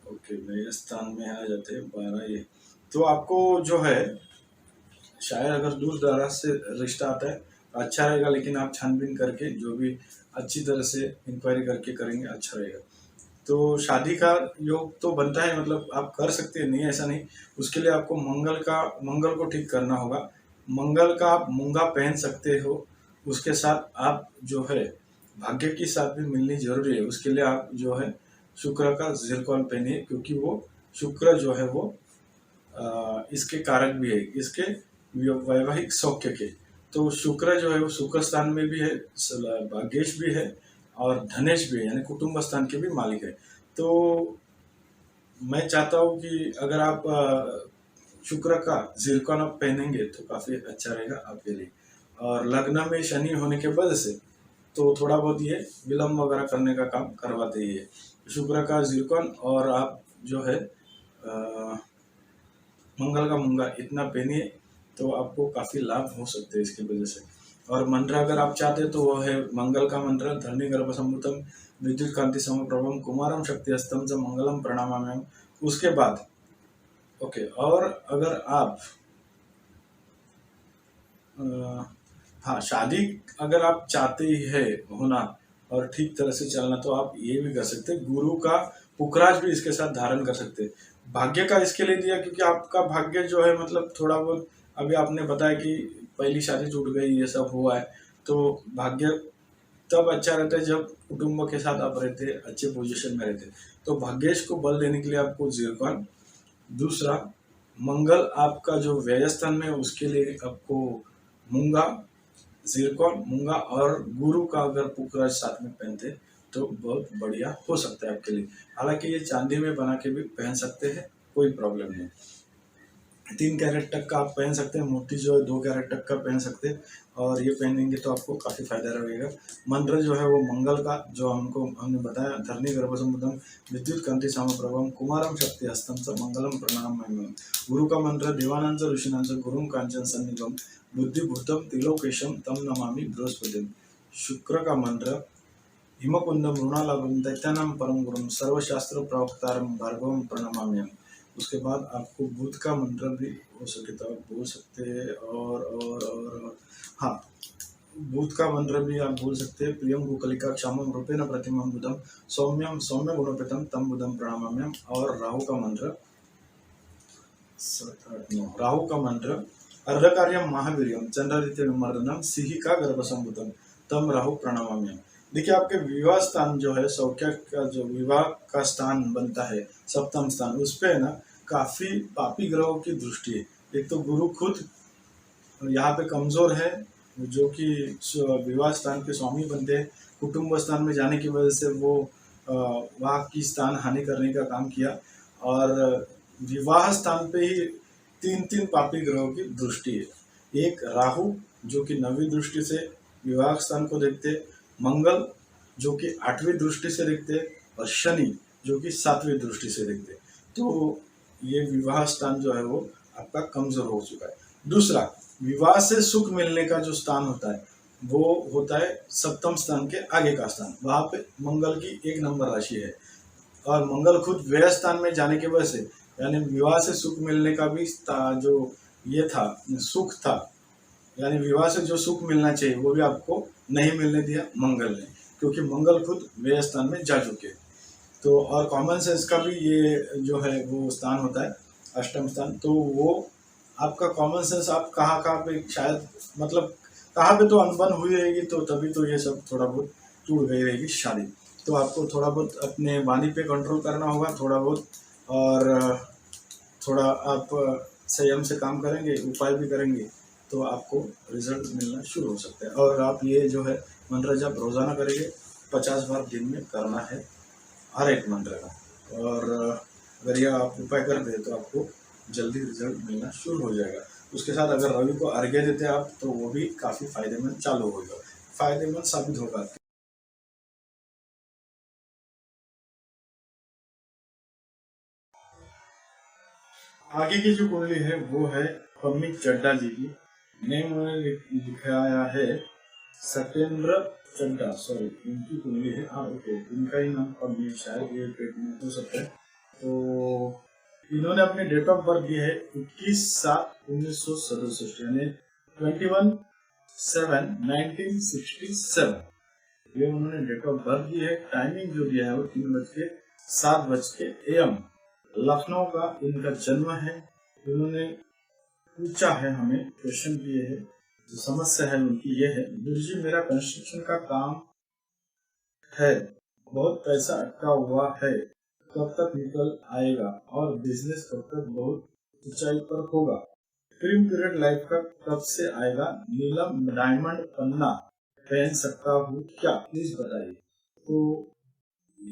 ओके मेरे स्थान में आ जाते हैं 12 ये। तो आपको जो है शायद अगर दूर दराज से रिश्ता आता है अच्छा रहेगा, लेकिन आप छानबीन करके जो भी अच्छी तरह से इंक्वायरी करके करेंगे अच्छा रहेगा। तो शादी का योग तो बनता है, मतलब आप कर सकते हैं, नहीं ऐसा नहीं। उसके लिए आपको मंगल को ठीक करना होगा। मंगल का आप मूंगा पहन सकते हो, उसके साथ आप जो है भाग्य की साथ भी मिलनी जरूरी है। उसके लिए आप जो है शुक्र का जिरकॉन पहनिए, क्योंकि वो शुक्र जो है वो इसके कारक भी है, इसके वैवाहिक सौख्य के। तो शुक्र जो है वो शुक्र स्थान में भी है, भाग्येश भी है, और धनेश भी है, यानी कुटुंब स्थान के भी मालिक है। तो मैं चाहता हूँ कि अगर आप शुक्र का जिरकॉन आप पहनेंगे तो काफ़ी अच्छा रहेगा आपके लिए। और लग्न में शनि होने के वजह से तो थोड़ा बहुत ये विलम्ब वगैरह करने का काम करवाते ही है। शुक्र का जिरकॉन और आप जो है मंगल का मूंगा इतना पहनिए तो आपको काफ़ी लाभ हो सकते हैं इसकी वजह से। और मंत्र अगर आप चाहते हैं तो वो है मंगल का मंत्र, धरणी गर्भ संभूतम विद्युत कांति समप्रभम कुमारम शक्ति हस्तम च मंगलम प्रणामाम्यहम्। उसके बाद ओके, और अगर आप हाँ शादी अगर आप चाहते ही है होना और ठीक तरह से चलना, तो आप ये भी कर सकते हैं, गुरु का पुखराज भी इसके साथ धारण कर सकते हैं। भाग्य का इसके लिए दिया क्योंकि आपका भाग्य जो है मतलब थोड़ा बहुत अभी आपने बताया कि पहली शादी टूट गई, ये सब हुआ है। तो भाग्य तब अच्छा रहता है जब कुटुंब के साथ आप रहते हैं, अच्छे पोजीशन में रहते हैं। तो भाग्येश को बल देने के लिए आपको जिरकॉन, दूसरा मंगल आपका जो व्यय स्थान में उसके लिए आपको मूंगा, जिरकॉन मूंगा, और गुरु का अगर पुखराज साथ में पहनते तो बहुत बढ़िया हो सकता है आपके लिए। हालांकि ये चांदी में बना के भी पहन सकते हैं, कोई प्रॉब्लम नहीं। 3 कैरेट तक का आप पहन सकते हैं, मोती जो है 2 कैरेट तक का पहन सकते हैं, और ये पहनेंगे तो आपको काफ़ी फायदा रहेगा। मंत्र जो है वो मंगल का जो हमने बताया, धरणी गर्भ संभूतम विद्युत कांति समप्रभम कुमारम शक्ति हस्तम च मंगलम प्रणामाम्यहम्। गुरु का मंत्र देवानांच ऋषीनांच गुरुम कांचन सन्निभम बुद्धिभूतम त्रिलोकेशम तम नमामि बृहस्पतिम। शुक्र का मंत्र हिमकुंदम मृणालाभम दैत्यानां परम गुरुम सर्वशास्त्र प्रवक्तारम भार्गवम प्रणमाम्यहम्। उसके बाद आपको बुध का मंत्र भी हो सके तो आप बोल सकते हैं। और हाँ, बुध का मंत्र भी आप बोल सकते हैं, प्रियम गुकलिका क्षमम रूपेण प्रतिमम बुधम सौम्यम सौम्य गुणोपेतम तम बुधम प्रणामाम्यहम्। और राहु का मंत्र अर्धकार्यम महावीर्यम चंद्रादित्य विमर्दनम सिहिका गर्भ संभूतम तम राहु प्रणामाम्यहम्। देखिए आपके विवाह स्थान जो है, सौख्य का जो विवाह का स्थान बनता है, सप्तम स्थान, उस पे है ना काफी पापी ग्रहों की दृष्टि है। एक तो गुरु खुद यहाँ पे कमजोर है, जो कि विवाह स्थान के स्वामी बनते हैं। कुटुंब स्थान में जाने की वजह से वो वहाँ की स्थान हानि करने का काम किया। और विवाह स्थान पे ही तीन तीन पापी ग्रहों की दृष्टि है। एक राहु, जो कि नवी दृष्टि से विवाह स्थान को देखते हैं। मंगल, जो कि आठवीं दृष्टि से देखते हैं। और शनि, जो कि सातवीं दृष्टि से देखते हैं। तो ये विवाह स्थान जो है वो आपका कमजोर हो चुका है। दूसरा, विवाह से सुख मिलने का जो स्थान होता है वो होता है सप्तम स्थान के आगे का स्थान। वहां पे मंगल की एक नंबर राशि है। और मंगल खुद व्यय स्थान में जाने की वजह से, यानी विवाह से सुख मिलने का भी जो ये था, सुख था, यानी विवाह से जो सुख मिलना चाहिए वो भी आपको नहीं मिलने दिया मंगल ने, क्योंकि मंगल खुद व्यय स्थान में जा चुके। तो और कॉमन सेंस का भी ये जो है वो स्थान होता है अष्टम स्थान। तो वो आपका कॉमन सेंस आप कहाँ कहाँ पे शायद, मतलब कहाँ पे तो अनबन हुई रहेगी, तो तभी तो ये सब थोड़ा बहुत टूट गई रहेगी शादी। तो आपको थोड़ा बहुत अपने वाणी पे कंट्रोल करना होगा थोड़ा बहुत। और थोड़ा आप संयम से काम करेंगे, उपाय भी करेंगे, तो आपको रिजल्ट मिलना शुरू हो सकता है। और आप ये जो है मंत्र जप रोजाना करेंगे, 50 बार दिन में करना है हर एक मंत्र का। और अगर यह आप उपाय कर दे तो आपको जल्दी रिजल्ट मिलना शुरू हो जाएगा। उसके साथ अगर रवि को अर्घ्य देते हैं आप, तो वो भी काफ़ी फायदेमंद चालू होगा, फायदेमंद साबित होगा। आगे की जो कुंडली है वो है पम्मी चड्डा जी की। नेम उन्होंने लिखाया है सत्येंद्र चड्डा, सॉरी इनकी कुंडली है। हाँ ओके, इनका ही नाम पम्मी, शायद ये ट्रीटमेंट हो सकता है। तो इन्होंने अपने डेट ऑफ बर्थ दी है 21/7/1967, यानी 21/7/1967। ये उन्होंने डेट ऑफ बर्थ दी है। टाइमिंग जो दिया है वो 3:07 AM लखनऊ का इनका जन्म है। इन्होंने पूछा है, हमें क्वेश्चन किए है, जो समस्या है उनकी ये है, गुरुजी मेरा कंस्ट्रक्शन का काम है, बहुत पैसा अटका हुआ है, कब तक निकल आएगा और बिजनेस कब तक बहुत ऊंचाई पर होगा, ड्रीम पीरियड लाइफ का कब से आएगा, नीलम डायमंड पन्ना पहन सकता हूँ क्या, प्लीज बताइए। तो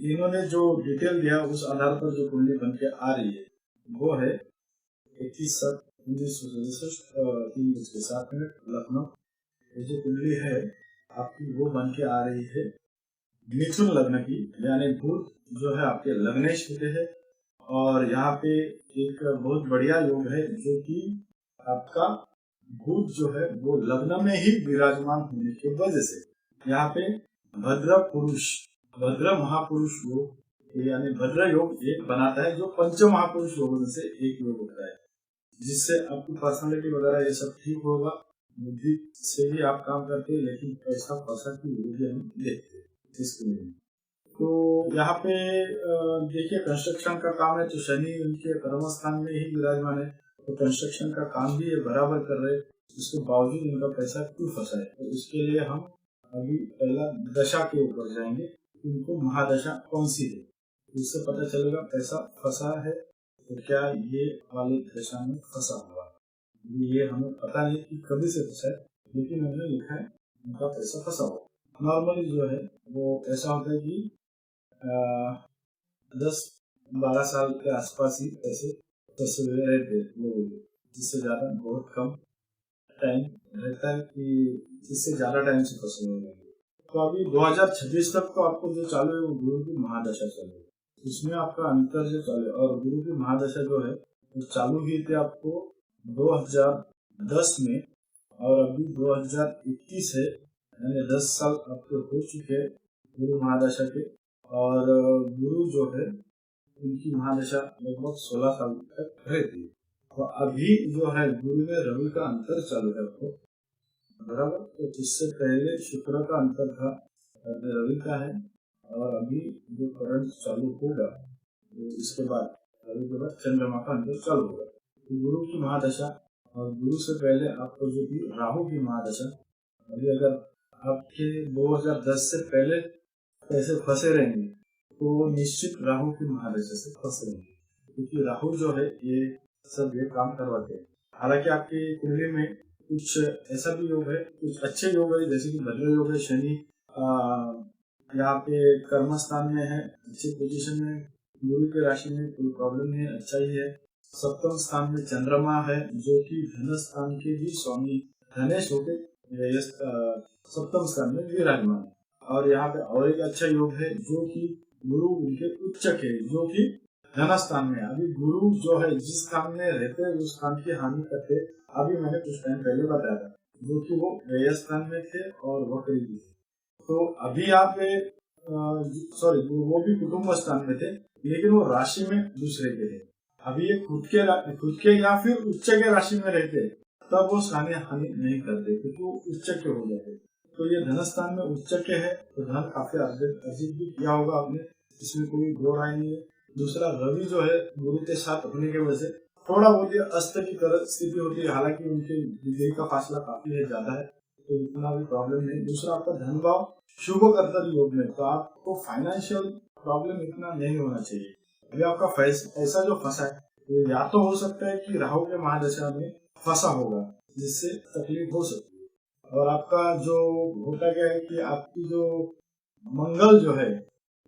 इन्होंने जो डिटेल दिया उस आधार पर जो कुंडली बन के आ रही है वो है 21/7/1967 3:07 लखनऊ। ये जो कुंडली है आपकी वो बन के आ रही है मिथुन लग्न की, यानी बुध जो है आपके लग्नेश होते हैं। और यहाँ पे एक बहुत बढ़िया योग है, जो कि आपका बुध जो है वो लग्न में ही विराजमान होने की वजह से यहाँ पे भद्र पुरुष, भद्र महापुरुष योग, यानी भद्र योग एक बनाता है, जो पंच महापुरुष योगों में से एक योग होता है, जिससे आपकी पर्सनालिटी वगैरह ये सब ठीक होगा। बुद्धि से भी आप काम करते हैं, लेकिन पैसा पैसा की विरोधी हम देखते हैं इसके लिए। तो यहाँ पे देखिए कंस्ट्रक्शन का काम है, तो शनि उनके कर्म स्थान में ही विराजमान है, तो कंस्ट्रक्शन का काम भी ये बराबर कर रहे हैं। उसके बावजूद इनका पैसा क्यों फंसा है, तो इसके लिए हम अभी पहला दशा के ऊपर जाएंगे, इनको महादशा कौन सी है, इससे पता चलेगा पैसा फंसा है तो क्या ये वाली दशा में फंसा हुआ है। ये हमें पता नहीं कि कभी से फंसा है, लेकिन उन्होंने लिखा है उनका पैसा फंसा हुआ। नॉर्मली जो है वो ऐसा होता है कि 10-12 साल के आसपास ही पैसे फंसे हुए रहते लोगों के, जिससे ज्यादा बहुत कम टाइम रहता है कि जिससे ज्यादा टाइम से फंसे हुए रहेंगे। तो अभी 2026 तक तो आपको जो चालू है वो गुरु की महादशा चालू है, उसमें आपका अंतर जो चालू है। और गुरु की महादशा जो है वो चालू हुई थी आपको 2010 में, और अभी 2021 है, यानी 10 साल आपके हो चुके हैं गुरु महादशा के। और गुरु जो है उनकी महादशा लगभग 16 साल तक रहती है। तो अभी जो है गुरु में रवि का अंतर चालू है आपको, बराबर। तो इससे पहले शुक्र का अंतर था, रवि का है। और अभी जो करंट चालू होगा तो इसके बाद रवि के बाद चंद्रमा का अंतर चालू होगा। तो गुरु की महादशा, और गुरु से पहले आपको जो भी राहु की महादशा, अभी अगर आपके 2010 से पहले पैसे फंसे रहेंगे तो निश्चित राहु की महादशा से फंसे रहेंगे, क्योंकि राहु जो है ये सब ये काम करवाते हैं। हालांकि आपकी कुंडली में कुछ ऐसा भी योग है, कुछ अच्छे योग है, जैसे कि भद्र योग है, शनि यहाँ पे कर्म स्थान में है, अच्छी पोजीशन में, गुरु की राशि में कोई प्रॉब्लम नहीं है, अच्छा ही है। सप्तम स्थान में चंद्रमा है जो कि धन स्थान के भी स्वामी धनेश होके सप्तम स्थान में विराजमान है। और यहाँ पे और एक अच्छा योग है जो कि गुरु उनके उच्चक है जो कि धन स्थान में। अभी गुरु जो है जिस स्थान में रहते हैं उस स्थान की हानि करते, अभी मैंने कुछ टाइम पहले बताया था, जो कि वो व्यय स्थान में थे और वक्री भी थे। तो अभी आप वो भी कुटुंब स्थान में थे, लेकिन वो राशि में दूसरे के थे। अभी ये खुद के या फिर उच्च के राशि में रहते तब वो हानि नहीं करते, क्योंकि वो उच्च के हो जाते। तो ये धन स्थान में उच्च के है तो धन काफी अर्जित भी किया होगा आपने, इसमें कोई दो राय नहीं है। दूसरा, रवि जो है गुरु के साथ होने की वजह से थोड़ा बहुत अस्त की तरह स्थिति होती है, हालांकि उनके डिग्री का फासला काफी है, ज्यादा है, तो इतना भी प्रॉब्लम नहीं। दूसरा, आपका धन भाव शुभ कर्तर योग में, तो आपको फाइनेंशियल प्रॉब्लम इतना नहीं होना चाहिए। अभी आपका ऐसा जो फंसा है वो या तो हो सकता है कि राहु के महादशा में फंसा होगा जिससे तकलीफ हो सकती है। और आपका जो होता क्या है कि आपकी जो मंगल जो है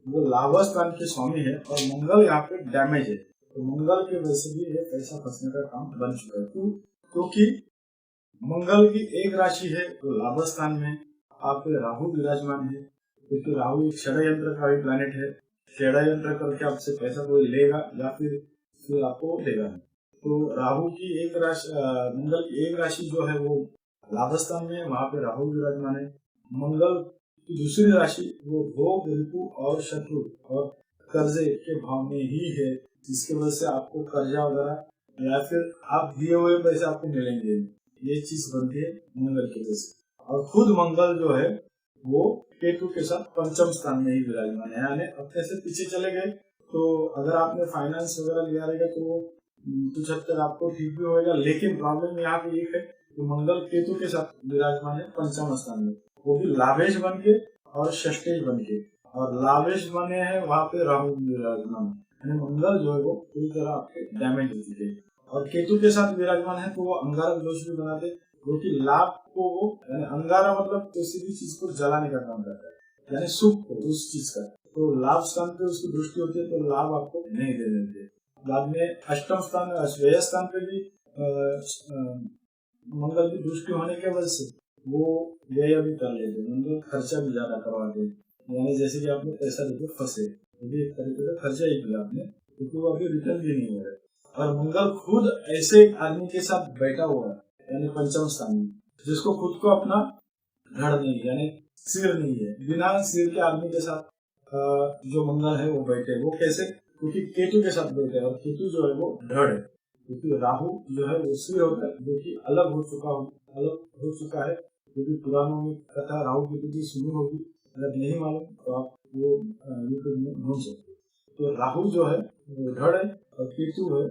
वो लाभ स्थान के स्वामी है और मंगल यहाँ पे डैमेज है, तो मंगल के वजह से भी ये पैसा फंसने का काम बन चुका है। क्योंकि मंगल की एक राशि है तो लाभ स्थान में आप राहु विराजमान है, क्योंकि राहु एक षड्यंत्र का भी प्लैनेट है, षड्यंत्र करके आपसे पैसा कोई लेगा या फिर आपको देगा। तो राहु की एक राशि, मंगल की एक राशि जो है वो लाभ स्थान में, वहां पे राहु विराजमान है। मंगल की दूसरी राशि वो भोग, रिपु और शत्रु और कर्जे के भाव में ही है, जिसकी वजह से आपको कर्जा वगैरह या फिर आप दिए हुए पैसे आपको मिलेंगे, ये चीज बनती है मंगल की वजह से। और खुद मंगल जो है वो केतु के साथ पंचम स्थान में ही विराजमान है, यानी अपने से पीछे चले गए। तो अगर आपने फाइनेंस वगैरह लिया रहेगा तो कुछ हद तक आपको ठीक भी होगा, लेकिन प्रॉब्लम यहाँ पे एक है कि मंगल केतु के साथ विराजमान है पंचम स्थान में, वो भी लाभेश बन के और षष्ठेश बन के, और लाभेश बने हैं वहाँ पे राहु विराजमान, यानी मंगल जो है वो पूरी तरह आपके डैमेज हो चुके हैं। और केतु के साथ विराजमान है तो वो अंगारक दोष भी बनाते, जो कि लाभ को वो, यानी अंगारा मतलब किसी भी चीज को जलाने का काम करता है, यानी सुख को उस चीज का, तो लाभ स्थान पे उसकी दृष्टि होती है तो लाभ आपको नहीं दे देते। बाद में अष्टम स्थान व्यय स्थान पे भी मंगल की दृष्टि होने की वजह से वो व्यय भी कर लेते, मंगल खर्चा भी ज्यादा करवाते, यानी जैसे कि आपने पैसा देके फंसे, वो भी एक तरीके का खर्चा ही किया आपने, क्योंकि वो अभी रिटर्न भी नहीं हो रहा है। और मंगल खुद ऐसे आदमी के साथ बैठा हुआ है, यानी पंचम स्थान में, जिसको खुद को अपना धड़ नहीं, यानी सिर नहीं है, बिना सिर के आदमी के साथ जो मंगल है वो बैठे। वो कैसे? क्योंकि केतु के साथ बैठे, और केतु जो है वो धड़ है, क्योंकि राहु जो है वो सिर होता है, जो कि अलग हो चुका है, क्योंकि पुरानों में कथा राहु केतु की सुनी होगी, अगर नहीं मालूम तो आप वो यूट्यूब में ढूंढ सकते। तो राहु जो है वो धड़ है और केतु है,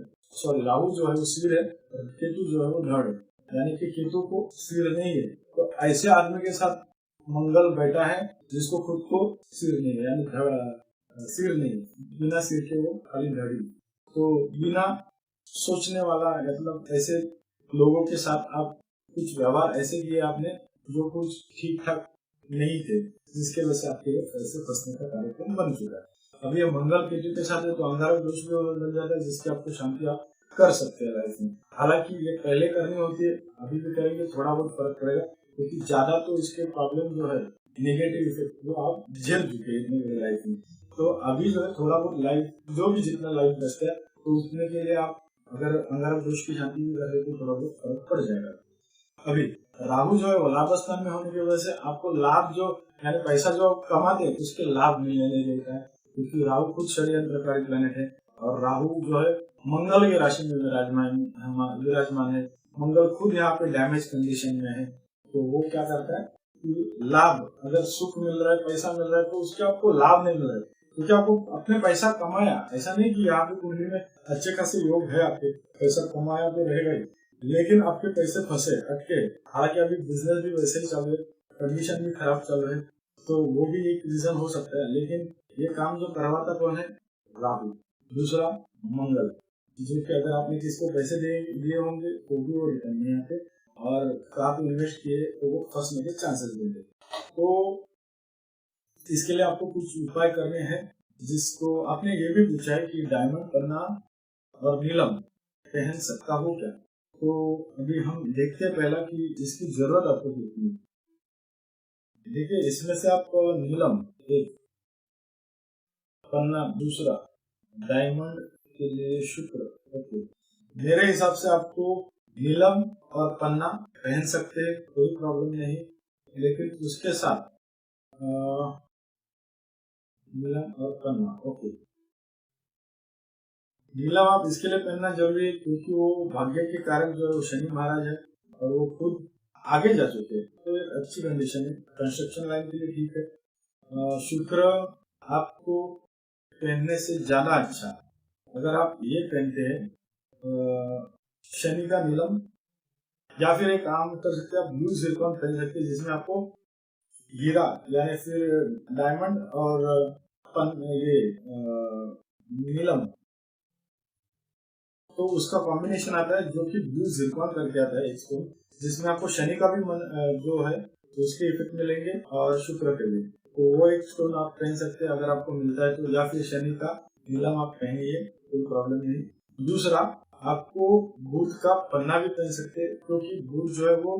राहु जो है वो सिर है और केतु जो है वो धड़ है, यानी कि केतु को सिर नहीं है। तो ऐसे आदमी के साथ मंगल बैठा है जिसको खुद को सिर नहीं है, यानी सिर नहीं, बिना सिर के वो खाली धड़ी। तो बिना सोचने वाला, मतलब ऐसे लोगों के साथ आप कुछ व्यवहार ऐसे किए आपने जो कुछ ठीक ठाक नहीं थे, जिसके वजह से आपके ऐसे फंसने का कार्यक्रम बन चुका है। अब ये मंगल केतु के साथ है तो अंगारक दोष भी बन जाता है, जिसकी आपको शांति आप कर सकते हैं लाइफ में। हालांकि ये पहले करनी होती है, अभी भी करेंगे थोड़ा बहुत फर्क पड़ेगा, क्योंकि ज्यादा तो इसके प्रॉब्लम जो है नेगेटिव इफेक्ट वो आप झेल चुके हैं इतने लाइफ में। तो अभी जो है थोड़ा बहुत लाइफ जो भी जितना लाइफ बचता है तो उसने के लिए आप अगर अंगारक दोष की शांति भी कर रहे तो थोड़ा बहुत फर्क पड़ जाएगा। अभी राहु जो है वो लाभ स्थान में होने की वजह से आपको लाभ जो, यानी पैसा जो कमाते हैं उसके लाभ मिलने देता है, क्योंकि राहु खुद षड्यंत्रकारी प्लैनेट है और राहु जो है मंगल की राशि में विराजमान है। मंगल खुद यहाँ पे डैमेज कंडीशन में है, तो वो क्या करता है कि लाभ, अगर सुख मिल रहा है, पैसा मिल रहा है, तो उसके आपको लाभ नहीं मिल रहा है, क्योंकि आपको अपने पैसा कमाया, ऐसा नहीं कि यहाँ पे कुंडली में अच्छे खासे योग है, आपके पैसा कमाया तो रहेगा ही, लेकिन आपके पैसे फंसे अटके। हालांकि अभी बिजनेस भी वैसे ही चालू है, कंडीशन भी खराब चल रहे, तो वो भी एक रीजन हो सकता है। लेकिन ये काम जो करवाता कौन है? राहु। दूसरा मंगल, जो कि अगर आपने किसको पैसे दिए होंगे तो भी वो रिटर्न नहीं आते, और आप इन्वेस्ट किए तो वो फंसने के चांसेस मिलते। तो इसके लिए आपको कुछ उपाय करने हैं, जिसको आपने ये भी पूछा है कि डायमंड, पन्ना और नीलम पहन सकता हो क्या। तो अभी हम देखते हैं पहला कि इसकी जरूरत आपको कितनी है। देखिए, इसमें से आप नीलम एक, पन्ना दूसरा, डायमंड के लिए शुक्र। ओके, मेरे हिसाब से आपको नीलम और पन्ना पहन सकते हैं, कोई प्रॉब्लम नहीं। लेकिन उसके साथ नीलम और पन्ना, ओके, नीलम आप इसके लिए पहनना जरूरी है क्योंकि वो भाग्य के कारक जो शनि महाराज है, और वो खुद आगे जा चुके हैं, तो एक अच्छी कंडीशन है, कंस्ट्रक्शन लाइन के लिए ठीक है। शुक्र आपको पहनने से ज्यादा अच्छा, अगर आप ये पहनते हैं शनि का नीलम, या फिर एक काम कर सकते हैं आप ब्लू जिरकॉन पहन सकते हैं, जिसमें आपको हीरा यानी फिर डायमंड और ये नीलम, तो उसका कॉम्बिनेशन आता है जो कि ब्लू जिरकॉन करके आता है इसको, जिसमें आपको शनि का भी जो है उसके इफेक्ट मिलेंगे और शुक्र के भी, तो वो एक स्टोन आप पहन सकते हैं अगर आपको मिलता है तो, या फिर शनि का नीलम आप पहनिए, कोई प्रॉब्लम नहीं। दूसरा, आपको बुध का पन्ना भी पहन सकते हैं, क्योंकि बुध जो है वो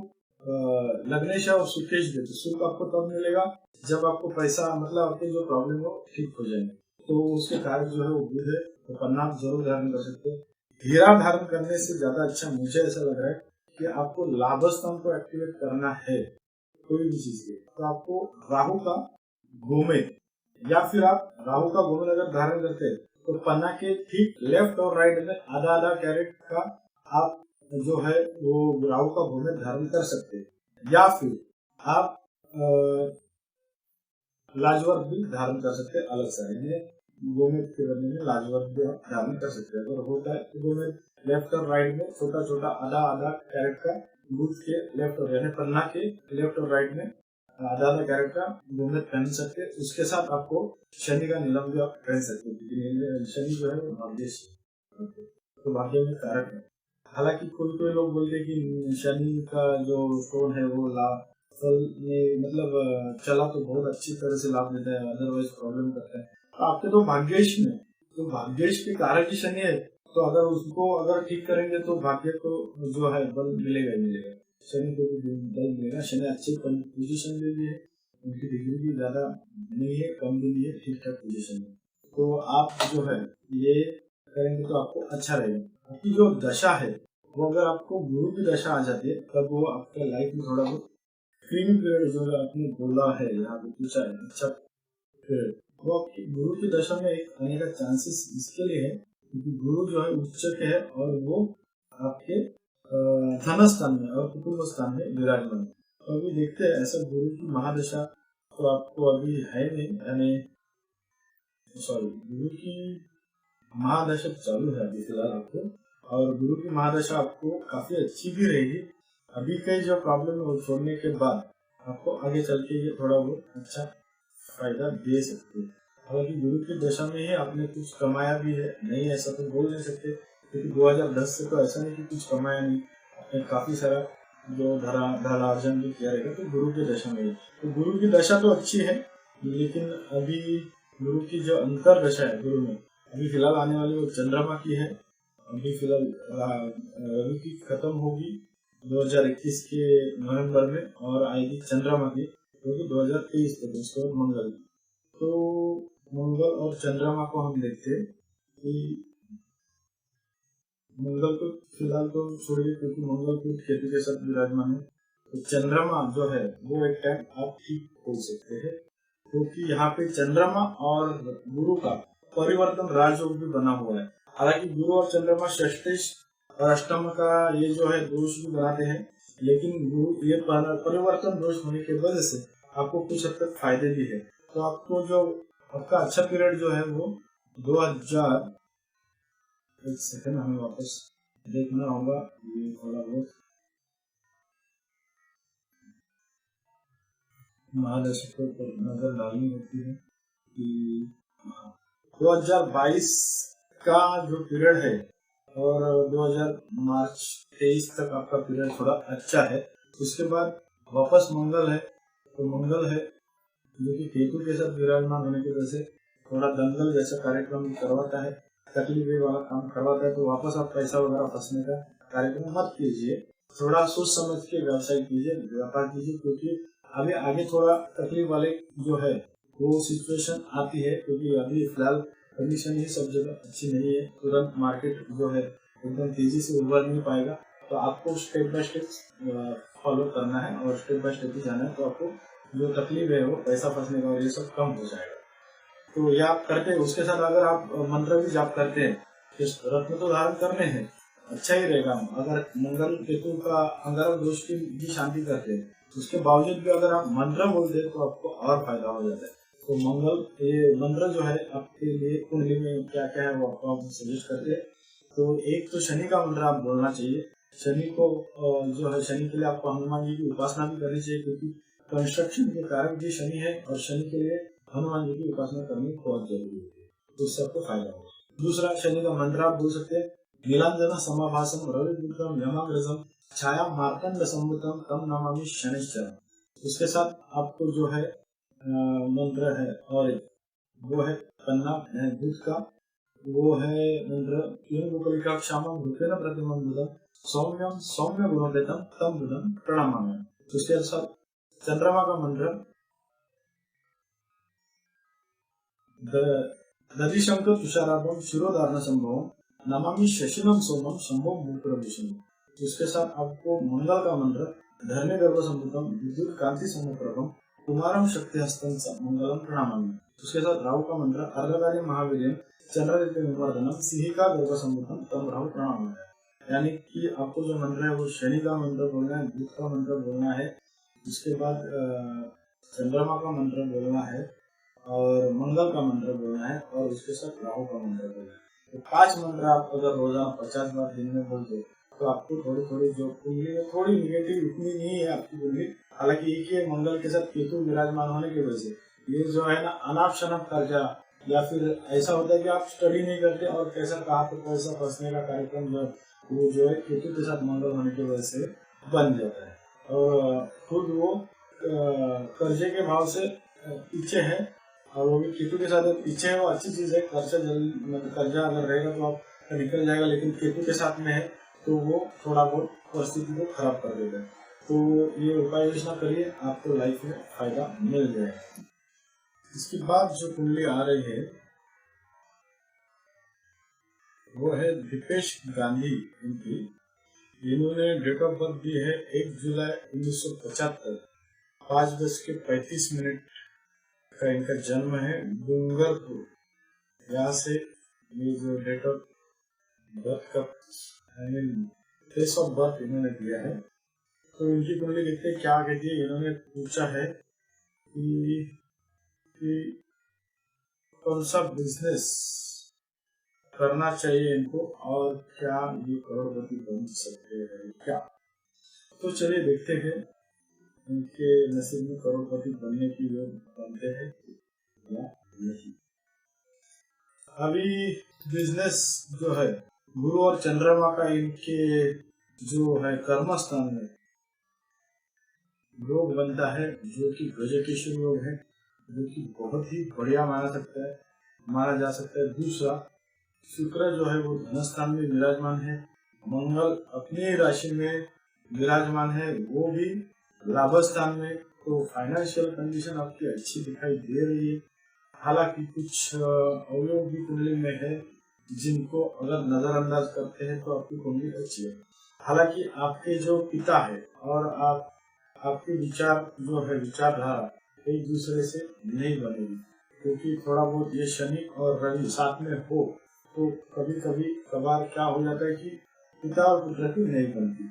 लग्नेश और सुकेश देते, सुख आपको तब मिलेगा जब आपको पैसा, मतलब आपके जो प्रॉब्लम हो ठीक हो जाएंगे, तो उसके कारण जो है वो बुध है, तो पन्ना आप जरूर धारण कर सकते हैं। हीरा धारण करने से ज्यादा अच्छा मुझे ऐसा लग रहा है कि आपको लाभ स्तंभ को एक्टिवेट करना है कोई भी चीज के, तो आपको राहु का गोमेद, या फिर आप राहु का गोमेद अगर धारण करते हैं तो पन्ना के ठीक लेफ्ट और राइट में आधा आधा कैरेट का आप जो है वो राहु का गोमेद धारण कर सकते हैं, या फिर आप लाजवर्द भी धारण कर सकते हैं अलग साइड में, गोमेद के बदले में लाजवर्द भी आप धारण कर सकते हैं। अगर होता है तो गोमेद लेफ्ट और राइट में छोटा छोटा आधा आधा कैरेट का, बुध के लेफ्ट और यानी पन्ना के लेफ्ट और राइट में आधा आधा कैरेट का गोमेद पहन सकते हैं। उसके साथ आपको शनि का नीलम भी आप पहन सकते हैं, क्योंकि शनि जो है वो भाग्य, तो भाग्य में कारक है। हालांकि कोई कोई लोग बोलते हैं कि शनि का जो स्टोन है वो फल में मतलब चला तो बहुत अच्छी तरह से लाभ देता है, अदरवाइज प्रॉब्लम करता है। तो आपके तो भाग्येश में, तो भाग्येश के कारक ही शनि है, तो अगर उसको अगर ठीक करेंगे तो भाग्य को जो है बल मिलेगा ही मिलेगा, शनि को भी बल मिलेगा। शनि अच्छी पोजीशन में भी है, उनकी डिग्री भी ज्यादा नहीं है, कम भी नहीं है, ठीक ठाक पोजीशन में, तो आप जो है ये करेंगे तो आपको अच्छा रहेगा। आपकी जो दशा है वो अगर आपको गुरु की दशा आ जाती है, तब वो आपके लाइफ में थोड़ा बहुत क्रीमी पीरियड जो आपने बोला है यहाँ पे पूछा है, अच्छा पीरियड, वो आपकी गुरु की दशा में एक आने का चांसेस इसके लिए है क्योंकि गुरु जो है उच्च के है और वो आपके धन स्थान में और कुटुंब स्थान में विराजमान है। तो अभी देखते हैं, ऐसा गुरु की महादशा तो आपको अभी है नहीं, यानी सॉरी, गुरु की महादशा चालू है अभी फिलहाल आपको, और गुरु की महादशा आपको काफी अच्छी भी रहेगी। अभी कई जो प्रॉब्लम है वो छोड़ने के बाद आपको आगे चल के ये थोड़ा बहुत अच्छा फायदा दे सकते हैं। हालांकि गुरु की दशा में ही आपने कुछ कमाया भी है, नहीं ऐसा तो बोल नहीं सकते, क्योंकि 2010 से तो ऐसा नहीं कि कुछ कमाया नहीं, आपने काफी सारा जो धनार्जन भी किया रहेगा, तो गुरु की दशा में ही। तो गुरु की दशा तो अच्छी है, लेकिन अभी गुरु की जो अंतर दशा है गुरु में, अभी फिलहाल आने वाली वो चंद्रमा की है। अभी फिलहाल रवि की खत्म होगी 2021 के नवंबर में, और आएगी चंद्रमा की जो कि 2023 तक, उसके बाद मंगल। तो मंगल और चंद्रमा को हम देखते हैं कि मंगल को फिलहाल तो छोड़िए, क्योंकि मंगल की खेती के साथ विराजमान है, तो चंद्रमा जो है वो एक टाइम आप ठीक हो सकते हैं, क्योंकि यहाँ पे चंद्रमा और गुरु का परिवर्तन राजयोग भी बना हुआ है। हालांकि गुरु और चंद्रमा षष्ठेश और अष्टम का ये जो है दोष भी बनाते हैं, लेकिन गुरु ये परिवर्तन दोष होने की वजह से आपको कुछ हद तक फायदे भी है। तो आपको जो आपका अच्छा पीरियड जो है वो 2000, एक सेकंड हमें वापस देखना होगा ये थोड़ा बहुत, महादशा पर नजर डालनी होती है कि 2022 का जो पीरियड है और 2000 मार्च 23 तक आपका पीरियड थोड़ा अच्छा है। उसके बाद वापस मंगल है, तो मंगल है जो कि केतु के साथ विराजमान होने की वजह से थोड़ा दंगल जैसा कार्यक्रम करवाता है, तकलीफ वाला काम करवाता है। तो वापस आप पैसा वगैरह फंसने का कार्यक्रम मत कीजिए, थोड़ा सोच समझ के व्यवसाय कीजिए, व्यापार कीजिए, क्योंकि अभी आगे थोड़ा तकलीफ वाले जो है वो सिचुएशन आती है, क्योंकि अभी फिलहाल कंडीशन ही सब जगह अच्छी नहीं है। तुरंत मार्केट जो है एकदम तेजी से उभर नहीं पाएगा, तो आपको स्टेप बाय स्टेप फॉलो करना है और स्टेप बाय स्टेप ही जाना है। तो आपको जो तकलीफ है वो पैसा फंसने का ये सब कम हो जाएगा। तो ये आप करते हैं। उसके साथ अगर आप मंत्र भी जाप करते हैं, रत्न तो धारण करने हैं, अच्छा ही रहेगा। अगर मंगल केतु का अंगारक दोष की भी शांति करते हैं, उसके बावजूद भी अगर आप मंत्र बोलते हैं तो आपको और फायदा हो जाता है। तो मंगल ये मंत्र जो है आपके लिए कुंडली में क्या क्या है वो आपको आप सजेस्ट करते हैं। तो एक तो शनि का मंत्र आप बोलना चाहिए। शनि को जो है, शनि के लिए आपको हनुमान जी की उपासना भी करनी चाहिए, क्योंकि कंस्ट्रक्शन के कारक भी शनि है और शनि के लिए हनुमान जी की उपासना करनी बहुत जरूरी होती है, तो उससे आपको फायदा होगा। दूसरा शनि का मंत्र आप बोल सकते हैं, नीलांजन समाभासम रविपुत्रम यमाग्रजम छाया मार्तंड संभुतम तम नमामि शनिश्चरम। उसके साथ आपको जो है मंत्र है और वो है पन्ना दूध का, वो है मंत्र युगलिका क्षामम रूपेण प्रतिमंदुदम सौम्यम सौम्य गुणोपेतम तम बुधम प्रणामामि। उसके साथ चंद्रमा का मंत्र दधिशंकर तुषाराभम शिरोधारण संभवम नमामि शशिनम सोमम संभव मूत्रविष्णु। उसके साथ आपको मंगल का मंत्र धर्मे गर्भ संभूतम विद्युत कांति समप्रभम कुमारम शक्ति हस्तम मंगलम प्रणामामि। उसके साथ राहु का मंत्र अर्धकाली महावीर्यम चंद्रदित्य विमर्दनम सिंहिका गर्भ संभूतम तम राहु प्रणामामि। यानी कि आपको जो मंत्र है वो शनि का मंत्र बोलना है, बुध का मंत्र बोलना है, उसके बाद चंद्रमा का मंत्र बोलना है और मंगल का मंत्र बोलना है और उसके साथ राहु का मंत्र बोलना है। तो 5 मंत्र आप अगर रोजाना 50 बार दिन में बोलते तो आपको थोड़ी थोड़ी जो कुंडली है थोड़ी निगेटिव इतनी नहीं है आपकी कुंडली। हालांकि एक ही मंगल के साथ केतु विराजमान होने की वजह से ये जो है ना अनाप शनाप कर्जा, या फिर ऐसा होता है कि आप स्टडी नहीं करते और कैसा कहाँ पे पैसा फंसने का कार्यक्रम वो जो है केतु के साथ मंगल होने की वजह से बन जाता है। और खुद वो कर्जे के भाव से पीछे है और वो भी केतु के साथ पीछे है, वो अच्छी चीज है। कर्जा अगर रहेगा तो आप निकल जाएगा, लेकिन केतु के साथ में है तो वो थोड़ा बहुत परिस्थिति को खराब कर देगा। तो ये उपाय योजना करिए, आपको लाइफ में फायदा मिल जाएगा। इसके बाद जो कुंडली आ रही है वो है दीपेश गांधी इनकी। इन्होंने डेट ऑफ बर्थ दी है 1 जुलाई 1975, 5:35 का इनका जन्म है डूंगरपुर। यहाँ से ये जो डेट ऑफ बर्थ का प्लेस ऑफ बर्थ इन्होंने दिया है। तो इनकी कुंडली देखते क्या कहती है। इन्होंने पूछा है कि कौन सा बिजनेस करना चाहिए इनको और क्या ये करोड़पति बन सकते हैं क्या। तो चलिए देखते हैं इनके नसीब में करोड़पति बनने की योग बनते हैं या नहीं। अभी बिजनेस जो है गुरु और चंद्रमा का इनके जो है कर्म स्थान में योग बनता है, जो कि गजकेश्वर योग है, जो कि बहुत ही बढ़िया माना जा सकता है। दूसरा, शुक्र जो है वो धन स्थान में विराजमान है, मंगल अपनी राशि में विराजमान है, वो भी लाभ स्थान में। तो फाइनेंशियल कंडीशन आपकी अच्छी दिखाई दे रही है। हालांकि कुछ अवयोग भी कुंडली में है जिनको अगर नजरअंदाज करते हैं तो आपकी कुंडली अच्छी है। हालांकि आपके जो पिता है और आपके विचार जो है विचारधारा एक दूसरे से नहीं बनेगी, क्योंकि थोड़ा बहुत ये शनि और रवि साथ में हो तो कभी कभी कभार क्या हो जाता है कि पिता और पुत्र की नहीं बनती।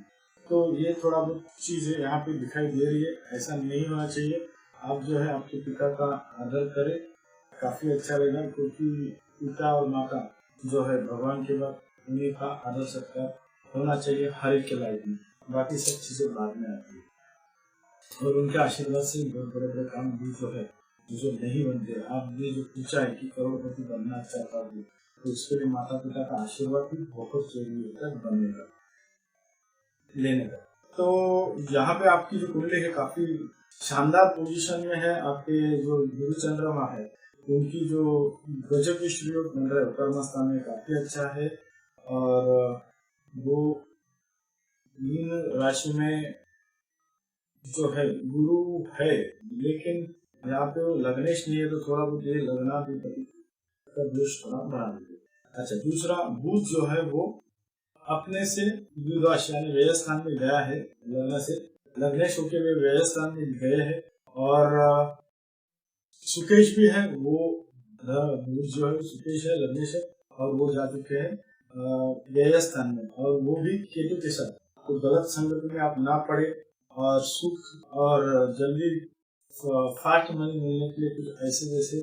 तो ये थोड़ा बहुत चीजें यहाँ पे दिखाई दे रही है, ऐसा नहीं होना चाहिए। आप जो है आपके पिता का आदर करें, काफी अच्छा रहेगा, क्योंकि पिता और माता जो है भगवान के बाद उन्हीं का आदर सत्कार होना चाहिए हर एक के लाइफ में। बाकी सब चीजें बाद में आती है। और उनके आशीर्वाद से बहुत बड़े बड़े काम भी जो है जो नहीं बनते। आपने जो पूछा है कि करोड़पति बनना चाहता हूँ, तो उसके लिए माता पिता का आशीर्वाद भी बहुत जरूरी होता है बनने का, लेने का। तो यहाँ पे आपकी जो कुंडली है काफी शानदार पोजीशन में है। आपके जो गुरु चंद्रमा है उनकी जो गजब की श्रीयोग बन रहा है कर्म स्थान में काफी अच्छा है। और वो मीन राशि में जो है गुरु है, लेकिन यहाँ पे वो लग्नेश नहीं है, तो थोड़ा बहुत ये लगना भी का दोष थोड़ा बढ़ा देते। अच्छा, दूसरा बुध जो है वो अपने से द्विराश यानी व्यय स्थान में गया है, लग्न से लग्नेश होके वे व्यय स्थान में गए हैं। और सुकेश भी है, वो बुध जो है सुकेश है, लग्नेश है, और वो जा चुके हैं व्यय स्थान में, और वो भी केतु के साथ। तो गलत संगत में आप ना पड़े, और सुख और जल्दी फास्ट मनी मिलने के लिए कुछ ऐसे जैसे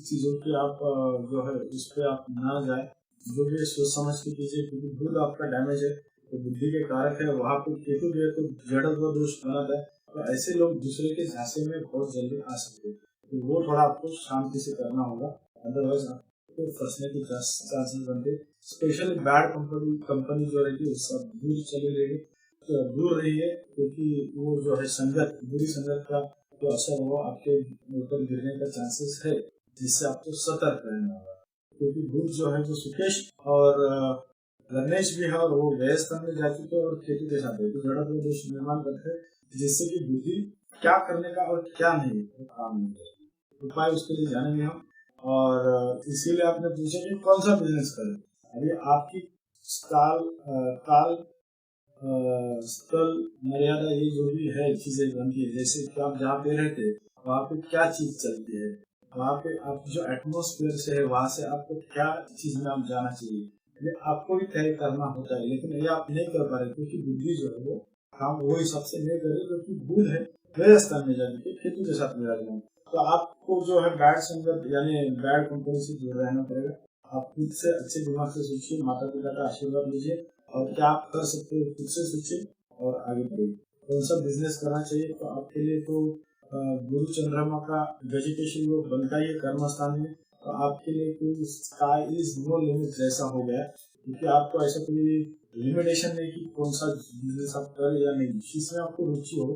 चीजों की आप जो है उस पर आप ना जाए। जो भी सोच समझ के कीजिए, क्योंकि बुध आपका डैमेज है तो बुद्धि के कारक है, वहाँ पे केतु जो है तो जड़त्व दोष बनाता है। तो ऐसे लोग दूसरे के झांसे में बहुत जल्दी आ सकते हैं, तो वो थोड़ा आपको शांति से करना होगा, अदरवाइज आपको फंसने के चांसेस बनते। स्पेशली बैड कंपनी जो रहेगी उससे दूर चले रहेगी, तो दूर रहिए, क्योंकि वो जो है संगत, बुरी संगत का जो असर वो आपके ऊपर गिरने का चांसेस है, जिससे आपको सतर्क रहना होगा। क्योंकि बुध जो है वो सुकेश और लग्नेश भी है, और वो व्यय स्थान में जा चुके हैं और केतु के साथ है, तो जड़त्व दोष निर्माण करते हैं, जिससे कि बुद्धि क्या करने का और क्या नहीं वो काम नहीं है। उपाय उसके लिए जानेंगे हम। और इसीलिए आपने पूछा कि कौन सा बिजनेस करें। अभी आपकी काल स्थल मर्यादा ये जो भी है चीजें बनती है, जैसे कि आप जहाँ पे रहते वहाँ पे क्या चीज चलती है, वहाँ पे आप जो एटमोस्फेयर से है वहाँ से आपको क्या चीज में आप जाना चाहिए, ये आपको भी तय करना होता है। लेकिन ये आप नहीं कर पा रहे क्योंकि बुद्धि जो है वो काम वो हिसाब से नहीं करे, क्योंकि बुध है व्यय स्थान में जाके केतु के साथ विराजमान। तो आपको जो है बैड संगत यानी बैड कंपनी से दूर रहना पड़ेगा। आप खुद से अच्छे दिमाग से सोचिए, माता पिता का आशीर्वाद लीजिए, और क्या आप कर सकते हो खुद से सोचिए और आगे बढ़िए। कौन सा बिजनेस करना चाहिए, तो आपके लिए तो गुरु चंद्रमा का वेजिटेशन योग बनता ही है कर्म स्थान में, तो आपके लिए कोई स्काई इज नो लिमिट जैसा हो गया, क्योंकि आपको ऐसा कोई लिमिटेशन नहीं कि कौन सा बिजनेस आप करें या नहीं, जिसमें आपको रुचि हो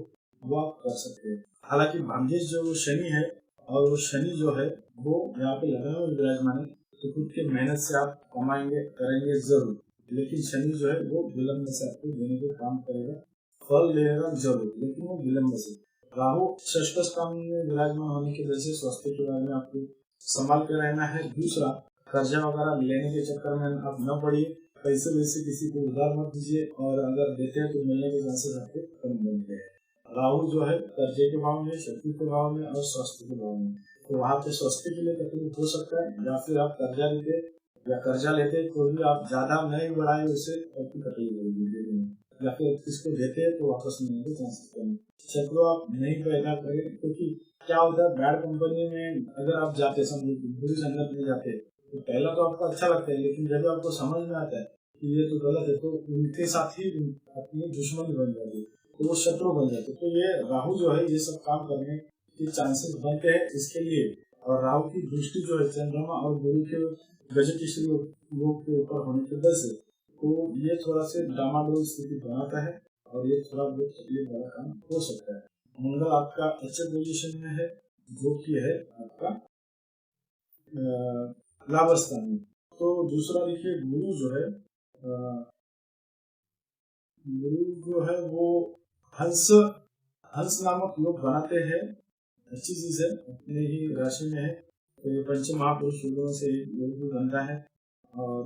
वो आप कर सकते हैं। हालांकि भाग्येश जो वो शनि है, और वो शनि जो है वो यहाँ पे लग्न में विराजमान है, तो खुद के मेहनत से आप कमाएंगे करेंगे जरूर, लेकिन शनि जो है वो विलंब से आपको देने का काम करेगा, फल देगा जरूर, लेकिन वो विलंब से। राहु षष्ठ स्थान में विराजमान होने की वजह से स्वास्थ्य के बारे में आपको संभाल कर रहना है। दूसरा, कर्जा वगैरह लेने के चक्कर में आप न पड़िए, पैसे वैसे किसी को उधार मत दीजिए, और अगर देते हैं तो मिलने के चांसेस आपके कम बनते हैं। राहु जो है कर्जे के भाव में, शक्ति के भाव में और स्वास्थ्य के भाव में, तो वहाँ पे स्वास्थ्य के लिए तकलीफ हो सकता है, या फिर आप कर्जा लेते तो भी आप ज्यादा नहीं बढ़ाए उससे आपकी तकलीफ होगी, या फिर किसको देते हैं तो वापस मिलने के चांसेस कम। चक्रो आप नहीं पैदा करें, क्योंकि क्या होता है बैड कंपनी में अगर आप जाते समझो बुरी संगत में जाते तो पहला तो आपको अच्छा लगता है, लेकिन जब आपको समझ में आता है कि ये तो गलत है, तो उनके साथ ही अपनी दुश्मनी बन जाती है, तो वो शत्रु बन जाते। तो ये राहु जो है ये सब काम करने के चांसेस बनते हैं इसके लिए। और राहु की दृष्टि जो है चंद्रमा और गुरु के गजकेश्वरी लोग के ऊपर होने की वजह से, तो ये थोड़ा से डामाडोल स्थिति बनाता है, और ये थोड़ा बहुत तकलीफ वाला काम हो सकता है। मंगल आपका अच्छे पोजीशन में है, जो कि है आपका लाभ स्थान में। तो दूसरा देखिए, गुरु जो है वो हंस नामक लोग बनाते हैं, अच्छी चीज है, अपने ही राशि में है, तो ये पंच महापुरुष योगों से योग भी बनता है। और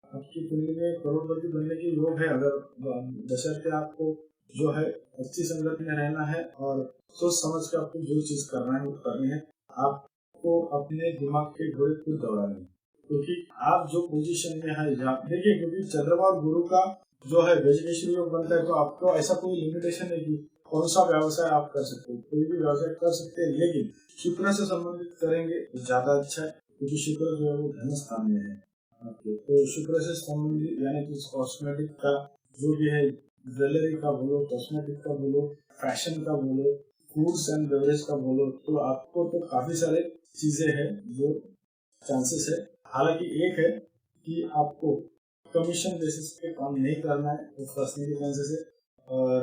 आपकी कुंडली में करोड़पति बनने की योग है, अगर बशर्ते आपको जो है अच्छी संगत में रहना है, और सोच समझ के आपको जो चीज करना है वो करनी है। आपको अपने दिमाग के घोड़े खुद दौड़ाने हैं, क्योंकि आप जो पोजीशन में है देखिए, क्योंकि चंद्रमा और गुरु का जो है वेजिटेशन योग बनता है, तो आपको ऐसा कोई लिमिटेशन नहीं कि कौन सा व्यवसाय आप कर सकते हो, कोई भी व्यवसाय कर सकते हैं, लेकिन शुक्र से संबंधित करेंगे तो ज्यादा अच्छा है, क्योंकि शुक्र जो है वो धन स्थान में है। तो शुक्र से संबंधित यानी कि कॉस्मेटिक का जो भी है, ज्वेलरी का बोलो, कॉस्मेटिक का बोलो, फैशन का बोलो, फूड्स एंड बेवरेज का बोलो, तो आपको तो काफी सारे चीजें हैं जो चांसेस है। हालांकि एक है कि आपको कमीशन बेसिस पे काम नहीं करना है, वो पर्सनली चांसेस है। और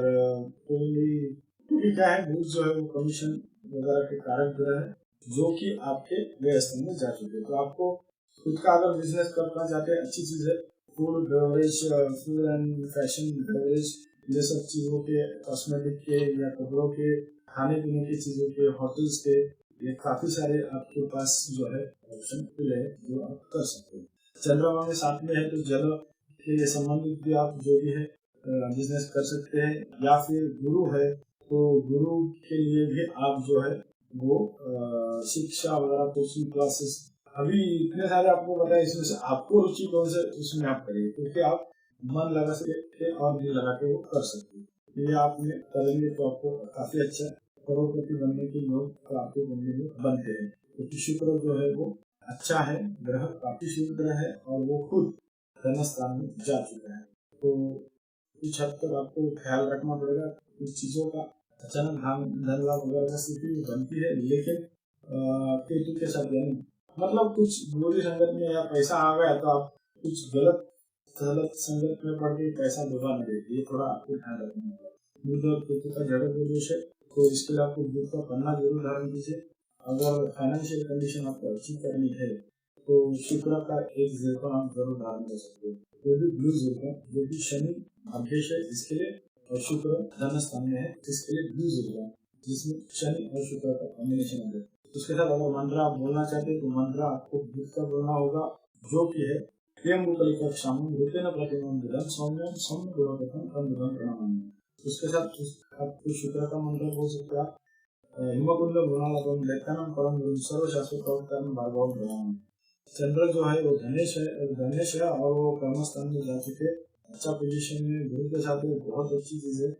क्योंकि क्या है, गुड्स जो है वो कमीशन वगैरह के कारण जुड़ा है जो कि आपके व्यय स्तर में जा चुके हैं। तो आपको खुद का अगर बिजनेस करना चाहते हैं, अच्छी चीज है। Food beverage, food and fashion beverage, ये सब चीजों के, कॉस्मेटिक के या कपड़ों के, खाने पीने की चीजों के, होटल्स के, ये काफी सारे आपके पास जो है ऑप्शन खुले हैं जो आप कर सकते हैं। चंद्रमा में साथ में है तो जल के संबंधित भी आप जो भी है बिजनेस कर सकते हैं। या फिर गुरु है तो गुरु के लिए भी आप जो है वो शिक्षा वगैरह, कोचिंग क्लासेस, अभी इतने सारे आपको पता है, इसमें से आपको रुचि कौन से उसमें आप करिए, क्योंकि आप मन लगा सकते और दिल लगा के वो कर सकते हैं। ये आप करेंगे तो आपको काफी अच्छा करोड़पति बनने के योग आपके बनने में बनते हैं, क्योंकि शुक्र जो है वो अच्छा है, ग्रह काफी शुभ ग्रह है और वो खुद धन स्थान में जा चुका है। तो कुछ हद तक आपको ख्याल रखना पड़ेगा कुछ चीजों का। अचानक धन लाभ वगैरह की स्थिति बनती है, लेकिन केतु के साथ यानी मतलब कुछ बुरी संगत में या पैसा आ गया तो आप कुछ गलत संगत में पड़ के पैसा डुबा न देते, ये थोड़ा आपको ध्यान रखना होगा। बुध और केतु का जड़ प्रवेश है, तो इसके लिए आपको बुध का पन्ना जरूर धारण कीजिए। अगर फाइनेंशियल कंडीशन आपको अच्छी करनी है तो शुक्र का एक जीरकन आप जरूर धारण कर सकते हैं, वो भी ब्लू जीरकन, जो कि शनि अभ्येश है इसके लिए, और शुक्र धन स्थान में है इसके लिए ब्लू जीरकन, जिसमें शनि और शुक्र का कॉम्बिनेशन है। उसके साथ अगर मंत्र आप बोलना चाहते हैं तो मंत्र आपको बुध का बोलना होगा, जो कि है उसके साथ आपको शुक्र का मंत्र बोल सकते हैं आप, हिमकुंड गुणालकम लेखनम परम गुरु सर्वशास्त्र प्रवक्तारं भार्गवं भजामि। चंद्र जो है वो धनेश है और वो कर्मस्थान में जा चुके, अच्छा पोजीशन में, गुरु के साथ बहुत अच्छी चीज है।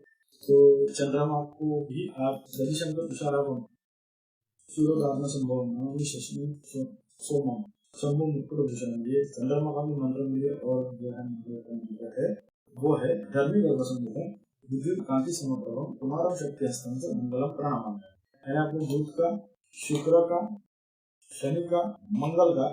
तो चंद्रमा आपको भी आप रविशंकर तुषारापम सूर्योदाहरण संभव नवमी शशि सोमम शंभु मुकुट भूषण, ये चंद्रमा का भी मंत्र मिले। और जो है वो है धर्मी गर्भसंभव विद्युत कांति समप्रभम कुमारम शक्ति हस्तम से मंगलम प्रणाम है। आपको बुध का, शुक्र का, शनि का, मंगल का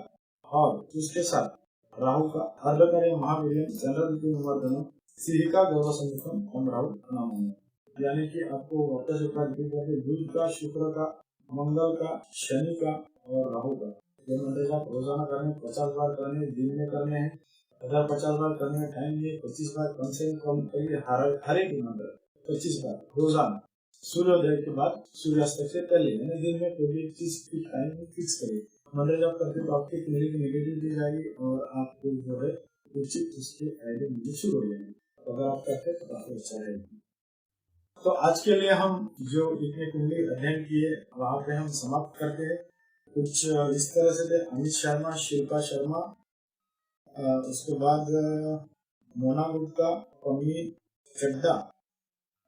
और उसके साथ राहु का अर्ध करे महावीर चंद्र सिंहिका गर्भसंभव हम राहु प्रणाम है। यानी कि आपको वापस एक बार बुध का, शुक्र का, मंगल का, शनि का और राहु का ये मंत्र आप रोजाना करने 50 बार करने, दिन में करने हैं। अगर 50 बार करने में टाइम नहीं, 25 बार कम से कम करिए। हर एक मंत्र 25 बार रोजाना सूर्योदय के बाद सूर्यास्त से पहले, यानी दिन में कोई भी चीज की टाइम फिक्स करिए। मंत्र जब करते तो आपकी कुंडली की नेगेटिविटी जाएगी और आपको जो है उचित उसके आइडिया मिलने शुरू हो जाएंगे। अगर आप करते तो काफी अच्छा रहेगा। तो आज के लिए हम जो इतने कुंडली अध्ययन किए वहाँ पे हम समाप्त करते हैं। कुछ इस तरह से थे अमित शर्मा, शिल्पा शर्मा, उसके बाद मोना गुप्ता, अमित चड्डा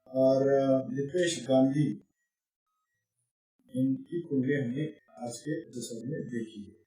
और दीपेश गांधी, इनकी कुंडली हमने आज के एपिसोड में देखी है।